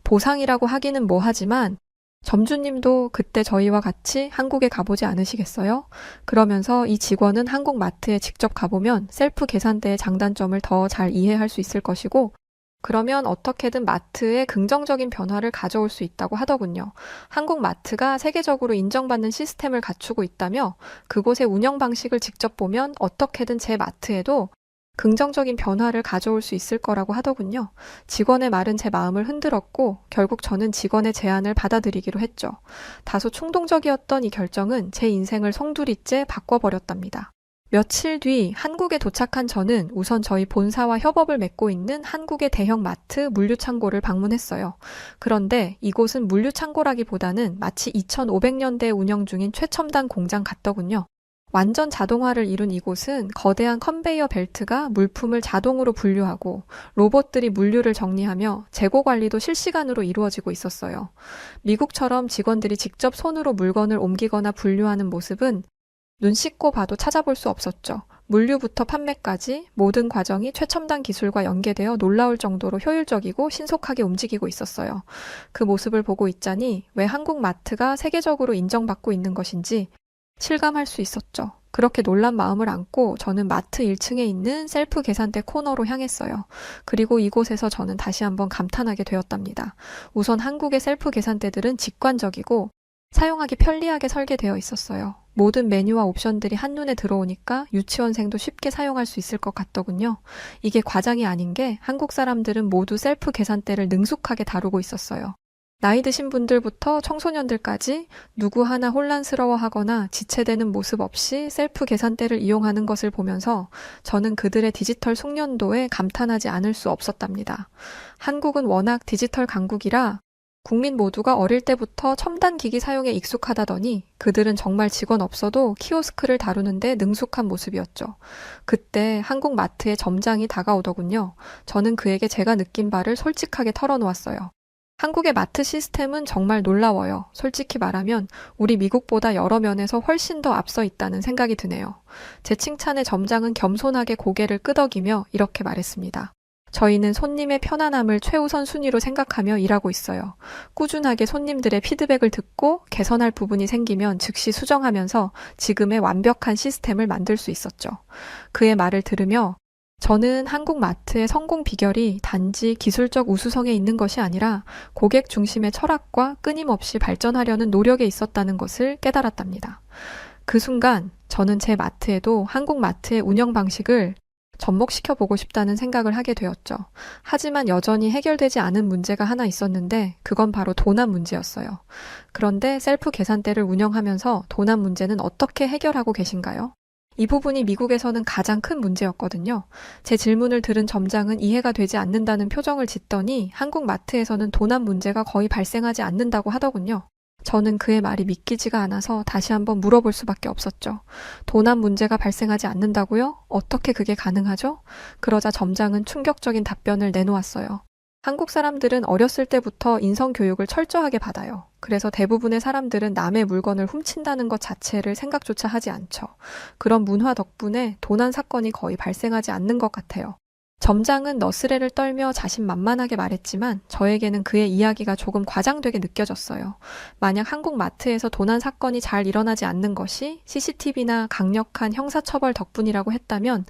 S1: 보상이라고 하기는 뭐하지만 점주님도 그때 저희와 같이 한국에 가보지 않으시겠어요? 그러면서 이 직원은 한국 마트에 직접 가보면 셀프 계산대의 장단점을 더 잘 이해할 수 있을 것이고 그러면 어떻게든 마트에 긍정적인 변화를 가져올 수 있다고 하더군요. 한국 마트가 세계적으로 인정받는 시스템을 갖추고 있다며 그곳의 운영 방식을 직접 보면 어떻게든 제 마트에도 긍정적인 변화를 가져올 수 있을 거라고 하더군요. 직원의 말은 제 마음을 흔들었고 결국 저는 직원의 제안을 받아들이기로 했죠. 다소 충동적이었던 이 결정은 제 인생을 송두리째 바꿔버렸답니다. 며칠 뒤 한국에 도착한 저는 우선 저희 본사와 협업을 맺고 있는 한국의 대형 마트 물류창고를 방문했어요. 그런데 이곳은 물류창고라기보다는 마치 2500년대에 운영 중인 최첨단 공장 같더군요. 완전 자동화를 이룬 이곳은 거대한 컨베이어 벨트가 물품을 자동으로 분류하고 로봇들이 물류를 정리하며 재고 관리도 실시간으로 이루어지고 있었어요. 미국처럼 직원들이 직접 손으로 물건을 옮기거나 분류하는 모습은 눈 씻고 봐도 찾아볼 수 없었죠. 물류부터 판매까지 모든 과정이 최첨단 기술과 연계되어 놀라울 정도로 효율적이고 신속하게 움직이고 있었어요. 그 모습을 보고 있자니 왜 한국 마트가 세계적으로 인정받고 있는 것인지 실감할 수 있었죠. 그렇게 놀란 마음을 안고 저는 마트 1층에 있는 셀프 계산대 코너로 향했어요. 그리고 이곳에서 저는 다시 한번 감탄하게 되었답니다. 우선 한국의 셀프 계산대들은 직관적이고 사용하기 편리하게 설계되어 있었어요. 모든 메뉴와 옵션들이 한눈에 들어오니까 유치원생도 쉽게 사용할 수 있을 것 같더군요. 이게 과장이 아닌 게 한국 사람들은 모두 셀프 계산대를 능숙하게 다루고 있었어요. 나이 드신 분들부터 청소년들까지 누구 하나 혼란스러워하거나 지체되는 모습 없이 셀프 계산대를 이용하는 것을 보면서 저는 그들의 디지털 숙련도에 감탄하지 않을 수 없었답니다. 한국은 워낙 디지털 강국이라 국민 모두가 어릴 때부터 첨단 기기 사용에 익숙하다더니 그들은 정말 직원 없어도 키오스크를 다루는데 능숙한 모습이었죠. 그때 한국 마트의 점장이 다가오더군요. 저는 그에게 제가 느낀 바를 솔직하게 털어놓았어요. 한국의 마트 시스템은 정말 놀라워요. 솔직히 말하면 우리 미국보다 여러 면에서 훨씬 더 앞서 있다는 생각이 드네요. 제 칭찬에 점장은 겸손하게 고개를 끄덕이며 이렇게 말했습니다. 저희는 손님의 편안함을 최우선 순위로 생각하며 일하고 있어요. 꾸준하게 손님들의 피드백을 듣고 개선할 부분이 생기면 즉시 수정하면서 지금의 완벽한 시스템을 만들 수 있었죠. 그의 말을 들으며 저는 한국 마트의 성공 비결이 단지 기술적 우수성에 있는 것이 아니라 고객 중심의 철학과 끊임없이 발전하려는 노력에 있었다는 것을 깨달았답니다. 그 순간 저는 제 마트에도 한국 마트의 운영 방식을 접목시켜보고 싶다는 생각을 하게 되었죠. 하지만 여전히 해결되지 않은 문제가 하나 있었는데 그건 바로 도난 문제였어요. 그런데 셀프 계산대를 운영하면서 도난 문제는 어떻게 해결하고 계신가요? 이 부분이 미국에서는 가장 큰 문제였거든요. 제 질문을 들은 점장은 이해가 되지 않는다는 표정을 짓더니 한국 마트에서는 도난 문제가 거의 발생하지 않는다고 하더군요. 저는 그의 말이 믿기지가 않아서 다시 한번 물어볼 수밖에 없었죠. 도난 문제가 발생하지 않는다고요? 어떻게 그게 가능하죠? 그러자 점장은 충격적인 답변을 내놓았어요. 한국 사람들은 어렸을 때부터 인성교육을 철저하게 받아요. 그래서 대부분의 사람들은 남의 물건을 훔친다는 것 자체를 생각조차 하지 않죠. 그런 문화 덕분에 도난 사건이 거의 발생하지 않는 것 같아요. 점장은 너스레를 떨며 자신만만하게 말했지만 저에게는 그의 이야기가 조금 과장되게 느껴졌어요. 만약 한국 마트에서 도난 사건이 잘 일어나지 않는 것이 CCTV나 강력한 형사처벌 덕분이라고 했다면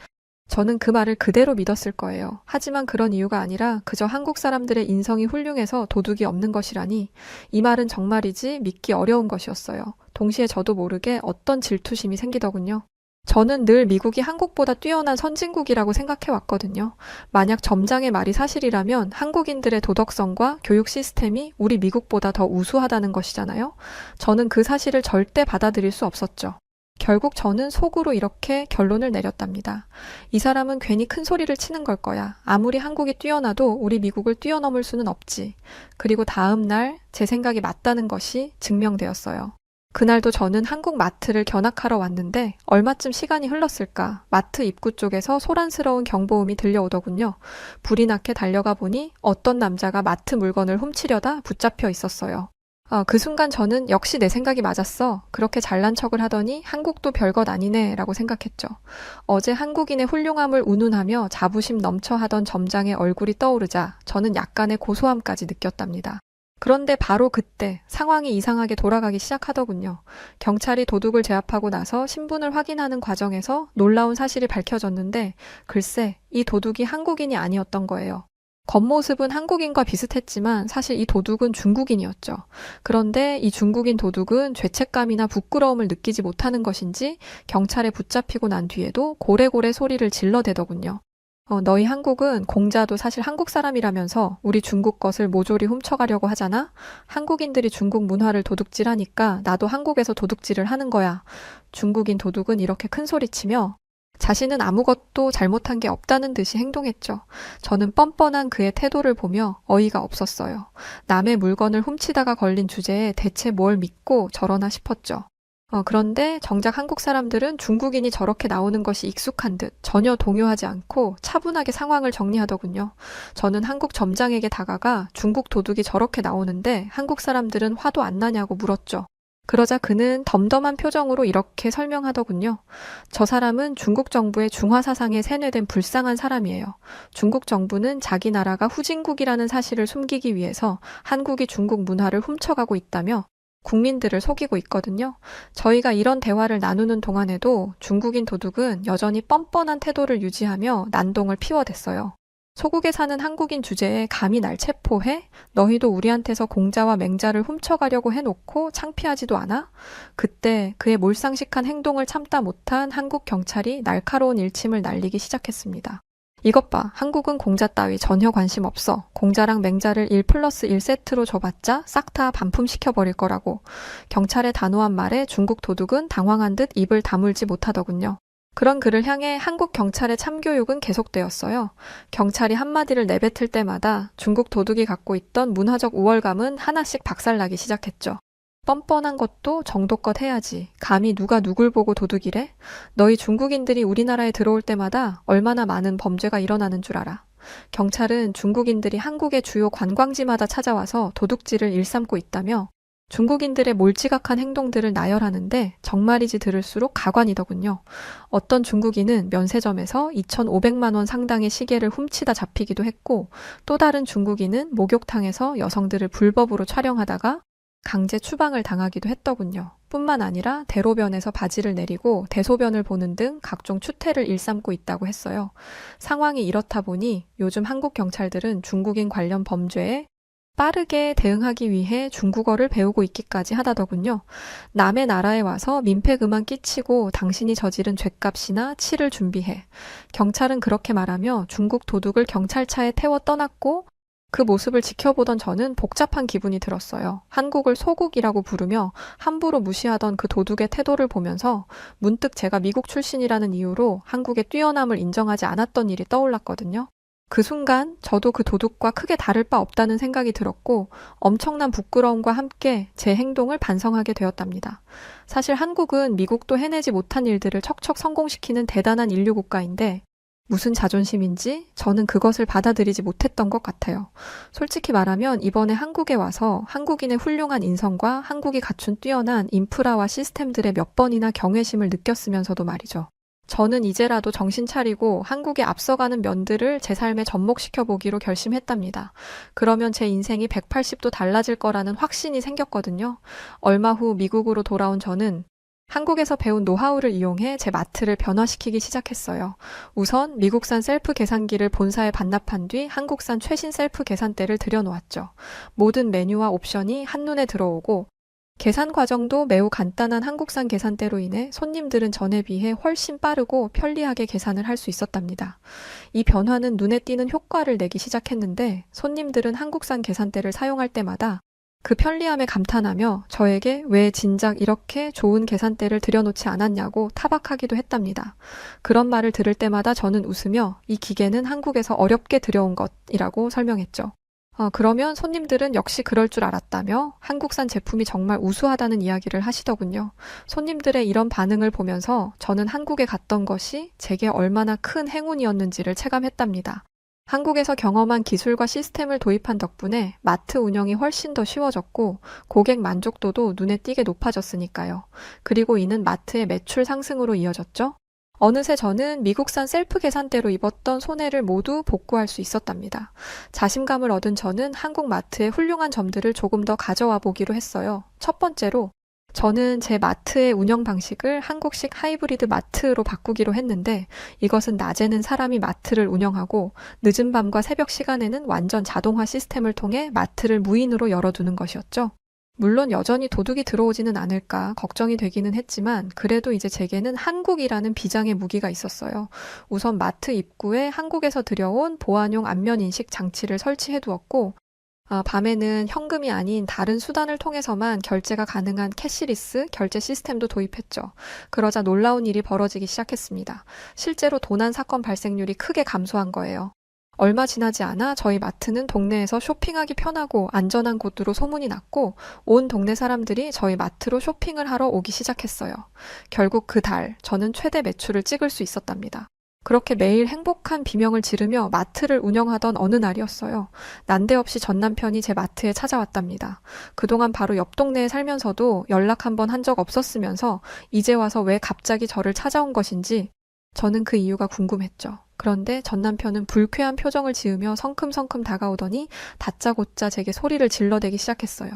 S1: 저는 그 말을 그대로 믿었을 거예요. 하지만 그런 이유가 아니라 그저 한국 사람들의 인성이 훌륭해서 도둑이 없는 것이라니 이 말은 정말이지 믿기 어려운 것이었어요. 동시에 저도 모르게 어떤 질투심이 생기더군요. 저는 늘 미국이 한국보다 뛰어난 선진국이라고 생각해 왔거든요. 만약 점장의 말이 사실이라면 한국인들의 도덕성과 교육 시스템이 우리 미국보다 더 우수하다는 것이잖아요. 저는 그 사실을 절대 받아들일 수 없었죠. 결국 저는 속으로 이렇게 결론을 내렸답니다. 이 사람은 괜히 큰 소리를 치는 걸 거야. 아무리 한국이 뛰어나도 우리 미국을 뛰어넘을 수는 없지. 그리고 다음 날 제 생각이 맞다는 것이 증명되었어요. 그날도 저는 한국 마트를 견학하러 왔는데 얼마쯤 시간이 흘렀을까? 마트 입구 쪽에서 소란스러운 경보음이 들려오더군요. 불이 나게 달려가 보니 어떤 남자가 마트 물건을 훔치려다 붙잡혀 있었어요. 그 순간 저는 역시 내 생각이 맞았어. 그렇게 잘난 척을 하더니 한국도 별것 아니네 라고 생각했죠. 어제 한국인의 훌륭함을 운운하며 자부심 넘쳐 하던 점장의 얼굴이 떠오르자 저는 약간의 고소함까지 느꼈답니다. 그런데 바로 그때 상황이 이상하게 돌아가기 시작하더군요. 경찰이 도둑을 제압하고 나서 신분을 확인하는 과정에서 놀라운 사실이 밝혀졌는데 글쎄 이 도둑이 한국인이 아니었던 거예요. 겉모습은 한국인과 비슷했지만 사실 이 도둑은 중국인이었죠. 그런데 이 중국인 도둑은 죄책감이나 부끄러움을 느끼지 못하는 것인지 경찰에 붙잡히고 난 뒤에도 고래고래 소리를 질러대더군요. 너희 한국은 공자도 사실 한국 사람이라면서 우리 중국 것을 모조리 훔쳐가려고 하잖아? 한국인들이 중국 문화를 도둑질하니까 나도 한국에서 도둑질을 하는 거야. 중국인 도둑은 이렇게 큰 소리치며 자신은 아무것도 잘못한 게 없다는 듯이 행동했죠. 저는 뻔뻔한 그의 태도를 보며 어이가 없었어요. 남의 물건을 훔치다가 걸린 주제에 대체 뭘 믿고 저러나 싶었죠. 그런데 정작 한국 사람들은 중국인이 저렇게 나오는 것이 익숙한 듯 전혀 동요하지 않고 차분하게 상황을 정리하더군요. 저는 한국 점장에게 다가가 중국 도둑이 저렇게 나오는데 한국 사람들은 화도 안 나냐고 물었죠. 그러자 그는 덤덤한 표정으로 이렇게 설명하더군요. 저 사람은 중국 정부의 중화 사상에 세뇌된 불쌍한 사람이에요. 중국 정부는 자기 나라가 후진국이라는 사실을 숨기기 위해서 한국이 중국 문화를 훔쳐가고 있다며 국민들을 속이고 있거든요. 저희가 이런 대화를 나누는 동안에도 중국인 도둑은 여전히 뻔뻔한 태도를 유지하며 난동을 피워댔어요. 소국에 사는 한국인 주제에 감히 날 체포해? 너희도 우리한테서 공자와 맹자를 훔쳐가려고 해놓고 창피하지도 않아? 그때 그의 몰상식한 행동을 참다 못한 한국 경찰이 날카로운 일침을 날리기 시작했습니다. 이것 봐. 한국은 공자 따위 전혀 관심 없어. 공자랑 맹자를 1+1 세트로 줘봤자 싹 다 반품시켜버릴 거라고. 경찰의 단호한 말에 중국 도둑은 당황한 듯 입을 다물지 못하더군요. 그런 그를 향해 한국 경찰의 참교육은 계속되었어요. 경찰이 한마디를 내뱉을 때마다 중국 도둑이 갖고 있던 문화적 우월감은 하나씩 박살나기 시작했죠. 뻔뻔한 것도 정도껏 해야지. 감히 누가 누굴 보고 도둑이래? 너희 중국인들이 우리나라에 들어올 때마다 얼마나 많은 범죄가 일어나는 줄 알아. 경찰은 중국인들이 한국의 주요 관광지마다 찾아와서 도둑질을 일삼고 있다며 중국인들의 몰지각한 행동들을 나열하는데 정말이지 들을수록 가관이더군요. 어떤 중국인은 면세점에서 2,500만 원 상당의 시계를 훔치다 잡히기도 했고, 또 다른 중국인은 목욕탕에서 여성들을 불법으로 촬영하다가 강제 추방을 당하기도 했더군요. 뿐만 아니라 대로변에서 바지를 내리고 대소변을 보는 등 각종 추태를 일삼고 있다고 했어요. 상황이 이렇다 보니 요즘 한국 경찰들은 중국인 관련 범죄에 빠르게 대응하기 위해 중국어를 배우고 있기까지 하다더군요. 남의 나라에 와서 민폐 그만 끼치고 당신이 저지른 죗값이나 치를 준비해. 경찰은 그렇게 말하며 중국 도둑을 경찰차에 태워 떠났고, 그 모습을 지켜보던 저는 복잡한 기분이 들었어요. 한국을 소국이라고 부르며 함부로 무시하던 그 도둑의 태도를 보면서 문득 제가 미국 출신이라는 이유로 한국의 뛰어남을 인정하지 않았던 일이 떠올랐거든요. 그 순간 저도 그 도둑과 크게 다를 바 없다는 생각이 들었고 엄청난 부끄러움과 함께 제 행동을 반성하게 되었답니다. 사실 한국은 미국도 해내지 못한 일들을 척척 성공시키는 대단한 인류 국가인데 무슨 자존심인지 저는 그것을 받아들이지 못했던 것 같아요. 솔직히 말하면 이번에 한국에 와서 한국인의 훌륭한 인성과 한국이 갖춘 뛰어난 인프라와 시스템들의 몇 번이나 경외심을 느꼈으면서도 말이죠. 저는 이제라도 정신 차리고 한국에 앞서가는 면들을 제 삶에 접목시켜 보기로 결심했답니다. 그러면 제 인생이 180도 달라질 거라는 확신이 생겼거든요. 얼마 후 미국으로 돌아온 저는 한국에서 배운 노하우를 이용해 제 마트를 변화시키기 시작했어요. 우선 미국산 셀프 계산기를 본사에 반납한 뒤 한국산 최신 셀프 계산대를 들여놓았죠. 모든 메뉴와 옵션이 한눈에 들어오고 계산 과정도 매우 간단한 한국산 계산대로 인해 손님들은 전에 비해 훨씬 빠르고 편리하게 계산을 할 수 있었답니다. 이 변화는 눈에 띄는 효과를 내기 시작했는데 손님들은 한국산 계산대를 사용할 때마다 그 편리함에 감탄하며 저에게 왜 진작 이렇게 좋은 계산대를 들여놓지 않았냐고 타박하기도 했답니다. 그런 말을 들을 때마다 저는 웃으며 이 기계는 한국에서 어렵게 들여온 것이라고 설명했죠. 그러면 손님들은 역시 그럴 줄 알았다며 한국산 제품이 정말 우수하다는 이야기를 하시더군요. 손님들의 이런 반응을 보면서 저는 한국에 갔던 것이 제게 얼마나 큰 행운이었는지를 체감했답니다. 한국에서 경험한 기술과 시스템을 도입한 덕분에 마트 운영이 훨씬 더 쉬워졌고 고객 만족도도 눈에 띄게 높아졌으니까요. 그리고 이는 마트의 매출 상승으로 이어졌죠. 어느새 저는 미국산 셀프 계산대로 입었던 손해를 모두 복구할 수 있었답니다. 자신감을 얻은 저는 한국 마트의 훌륭한 점들을 조금 더 가져와 보기로 했어요. 첫 번째로 저는 제 마트의 운영 방식을 한국식 하이브리드 마트로 바꾸기로 했는데 이것은 낮에는 사람이 마트를 운영하고 늦은 밤과 새벽 시간에는 완전 자동화 시스템을 통해 마트를 무인으로 열어두는 것이었죠. 물론 여전히 도둑이 들어오지는 않을까 걱정이 되기는 했지만 그래도 이제 제게는 한국이라는 비장의 무기가 있었어요. 우선 마트 입구에 한국에서 들여온 보안용 안면인식 장치를 설치해 두었고 밤에는 현금이 아닌 다른 수단을 통해서만 결제가 가능한 캐시리스 결제 시스템도 도입했죠. 그러자 놀라운 일이 벌어지기 시작했습니다. 실제로 도난 사건 발생률이 크게 감소한 거예요. 얼마 지나지 않아 저희 마트는 동네에서 쇼핑하기 편하고 안전한 곳으로 소문이 났고 온 동네 사람들이 저희 마트로 쇼핑을 하러 오기 시작했어요. 결국 그 달 저는 최대 매출을 찍을 수 있었답니다. 그렇게 매일 행복한 비명을 지르며 마트를 운영하던 어느 날이었어요. 난데없이 전 남편이 제 마트에 찾아왔답니다. 그동안 바로 옆 동네에 살면서도 연락 한 번 한 적 없었으면서 이제 와서 왜 갑자기 저를 찾아온 것인지 저는 그 이유가 궁금했죠. 그런데 전 남편은 불쾌한 표정을 지으며 성큼성큼 다가오더니 다짜고짜 제게 소리를 질러대기 시작했어요.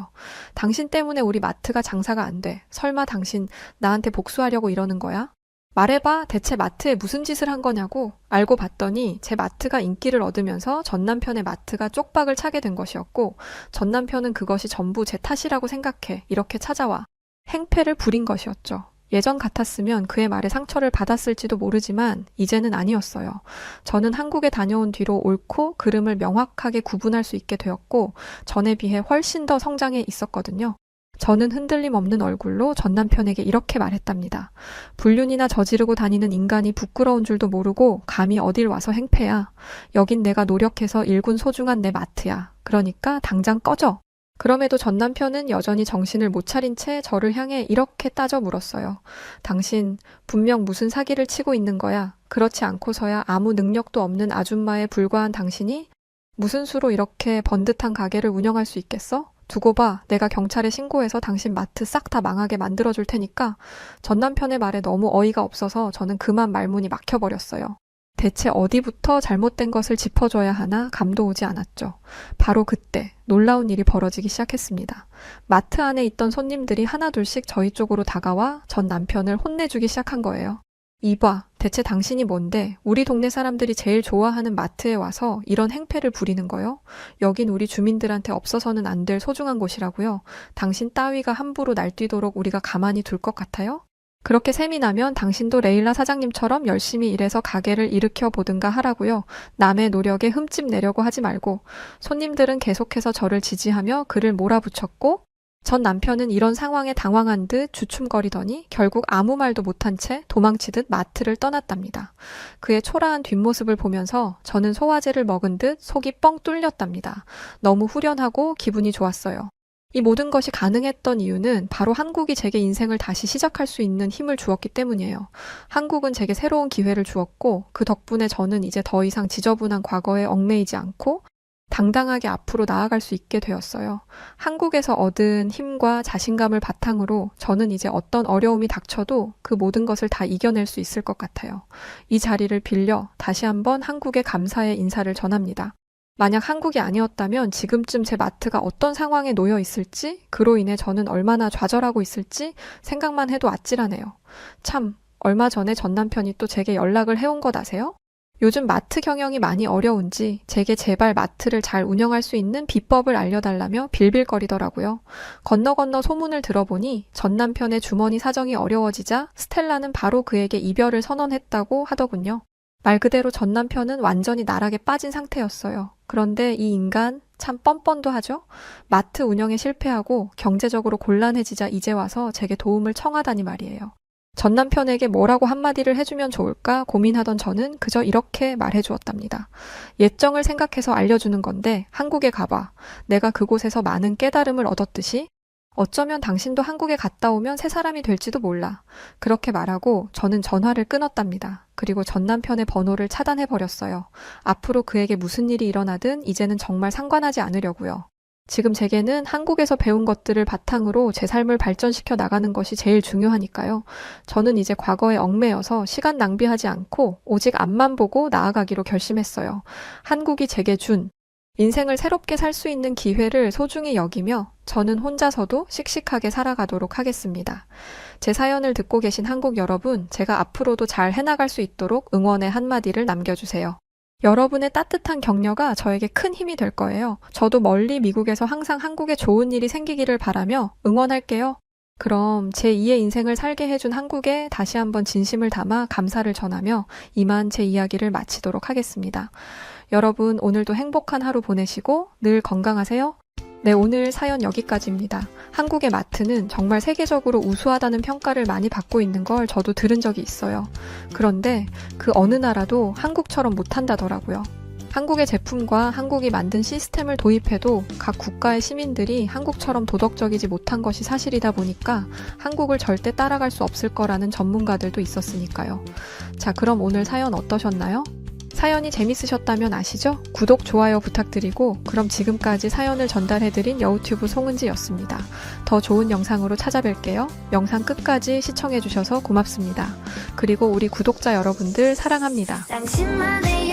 S1: 당신 때문에 우리 마트가 장사가 안 돼. 설마 당신 나한테 복수하려고 이러는 거야? 말해봐, 대체 마트에 무슨 짓을 한 거냐고. 알고 봤더니 제 마트가 인기를 얻으면서 전 남편의 마트가 쪽박을 차게 된 것이었고, 전 남편은 그것이 전부 제 탓이라고 생각해 이렇게 찾아와 행패를 부린 것이었죠. 예전 같았으면 그의 말에 상처를 받았을지도 모르지만 이제는 아니었어요. 저는 한국에 다녀온 뒤로 옳고 그름을 명확하게 구분할 수 있게 되었고, 전에 비해 훨씬 더 성장해 있었거든요. 저는 흔들림 없는 얼굴로 전 남편에게 이렇게 말했답니다. 불륜이나 저지르고 다니는 인간이 부끄러운 줄도 모르고 감히 어딜 와서 행패야. 여긴 내가 노력해서 일군 소중한 내 마트야. 그러니까 당장 꺼져. 그럼에도 전 남편은 여전히 정신을 못 차린 채 저를 향해 이렇게 따져 물었어요. 당신 분명 무슨 사기를 치고 있는 거야. 그렇지 않고서야 아무 능력도 없는 아줌마에 불과한 당신이 무슨 수로 이렇게 번듯한 가게를 운영할 수 있겠어? 두고 봐. 내가 경찰에 신고해서 당신 마트 싹 다 망하게 만들어줄 테니까. 전 남편의 말에 너무 어이가 없어서 저는 그만 말문이 막혀버렸어요. 대체 어디부터 잘못된 것을 짚어줘야 하나 감도 오지 않았죠. 바로 그때 놀라운 일이 벌어지기 시작했습니다. 마트 안에 있던 손님들이 하나둘씩 저희 쪽으로 다가와 전 남편을 혼내주기 시작한 거예요. 이봐, 대체 당신이 뭔데 우리 동네 사람들이 제일 좋아하는 마트에 와서 이런 행패를 부리는 거요? 여긴 우리 주민들한테 없어서는 안 될 소중한 곳이라고요. 당신 따위가 함부로 날뛰도록 우리가 가만히 둘 것 같아요? 그렇게 셈이 나면 당신도 레일라 사장님처럼 열심히 일해서 가게를 일으켜 보든가 하라고요. 남의 노력에 흠집 내려고 하지 말고. 손님들은 계속해서 저를 지지하며 그를 몰아붙였고, 전 남편은 이런 상황에 당황한 듯 주춤거리더니 결국 아무 말도 못한 채 도망치듯 마트를 떠났답니다. 그의 초라한 뒷모습을 보면서 저는 소화제를 먹은 듯 속이 뻥 뚫렸답니다. 너무 후련하고 기분이 좋았어요. 이 모든 것이 가능했던 이유는 바로 한국이 제게 인생을 다시 시작할 수 있는 힘을 주었기 때문이에요. 한국은 제게 새로운 기회를 주었고, 그 덕분에 저는 이제 더 이상 지저분한 과거에 얽매이지 않고 당당하게 앞으로 나아갈 수 있게 되었어요. 한국에서 얻은 힘과 자신감을 바탕으로 저는 이제 어떤 어려움이 닥쳐도 그 모든 것을 다 이겨낼 수 있을 것 같아요. 이 자리를 빌려 다시 한번 한국에 감사의 인사를 전합니다. 만약 한국이 아니었다면 지금쯤 제 마트가 어떤 상황에 놓여 있을지, 그로 인해 저는 얼마나 좌절하고 있을지 생각만 해도 아찔하네요. 참, 얼마 전에 전 남편이 또 제게 연락을 해온 것 아세요? 요즘 마트 경영이 많이 어려운지 제게 제발 마트를 잘 운영할 수 있는 비법을 알려달라며 빌빌거리더라고요. 건너 소문을 들어보니 전 남편의 주머니 사정이 어려워지자 스텔라는 바로 그에게 이별을 선언했다고 하더군요. 말 그대로 전 남편은 완전히 나락에 빠진 상태였어요. 그런데 이 인간 참 뻔뻔도 하죠? 마트 운영에 실패하고 경제적으로 곤란해지자 이제 와서 제게 도움을 청하다니 말이에요. 전 남편에게 뭐라고 한마디를 해주면 좋을까 고민하던 저는 그저 이렇게 말해주었답니다. 예정을 생각해서 알려주는 건데 한국에 가봐. 내가 그곳에서 많은 깨달음을 얻었듯이 어쩌면 당신도 한국에 갔다 오면 새 사람이 될지도 몰라. 그렇게 말하고 저는 전화를 끊었답니다. 그리고 전 남편의 번호를 차단해버렸어요. 앞으로 그에게 무슨 일이 일어나든 이제는 정말 상관하지 않으려고요. 지금 제게는 한국에서 배운 것들을 바탕으로 제 삶을 발전시켜 나가는 것이 제일 중요하니까요. 저는 이제 과거에 얽매여서 시간 낭비하지 않고 오직 앞만 보고 나아가기로 결심했어요. 한국이 제게 준 인생을 새롭게 살 수 있는 기회를 소중히 여기며 저는 혼자서도 씩씩하게 살아가도록 하겠습니다. 제 사연을 듣고 계신 한국 여러분, 제가 앞으로도 잘 해나갈 수 있도록 응원의 한마디를 남겨주세요. 여러분의 따뜻한 격려가 저에게 큰 힘이 될 거예요. 저도 멀리 미국에서 항상 한국에 좋은 일이 생기기를 바라며 응원할게요. 그럼 제2의 인생을 살게 해준 한국에 다시 한번 진심을 담아 감사를 전하며 이만 제 이야기를 마치도록 하겠습니다. 여러분 오늘도 행복한 하루 보내시고 늘 건강하세요. 네, 오늘 사연 여기까지입니다. 한국의 마트는 정말 세계적으로 우수하다는 평가를 많이 받고 있는 걸 저도 들은 적이 있어요. 그런데 그 어느 나라도 한국처럼 못한다더라고요. 한국의 제품과 한국이 만든 시스템을 도입해도 각 국가의 시민들이 한국처럼 도덕적이지 못한 것이 사실이다 보니까 한국을 절대 따라갈 수 없을 거라는 전문가들도 있었으니까요. 자, 그럼 오늘 사연 어떠셨나요? 사연이 재밌으셨다면 아시죠? 구독, 좋아요 부탁드리고 그럼 지금까지 사연을 전달해드린 여우튜브 송은지였습니다. 더 좋은 영상으로 찾아뵐게요. 영상 끝까지 시청해주셔서 고맙습니다. 그리고 우리 구독자 여러분들 사랑합니다.
S2: 당신만의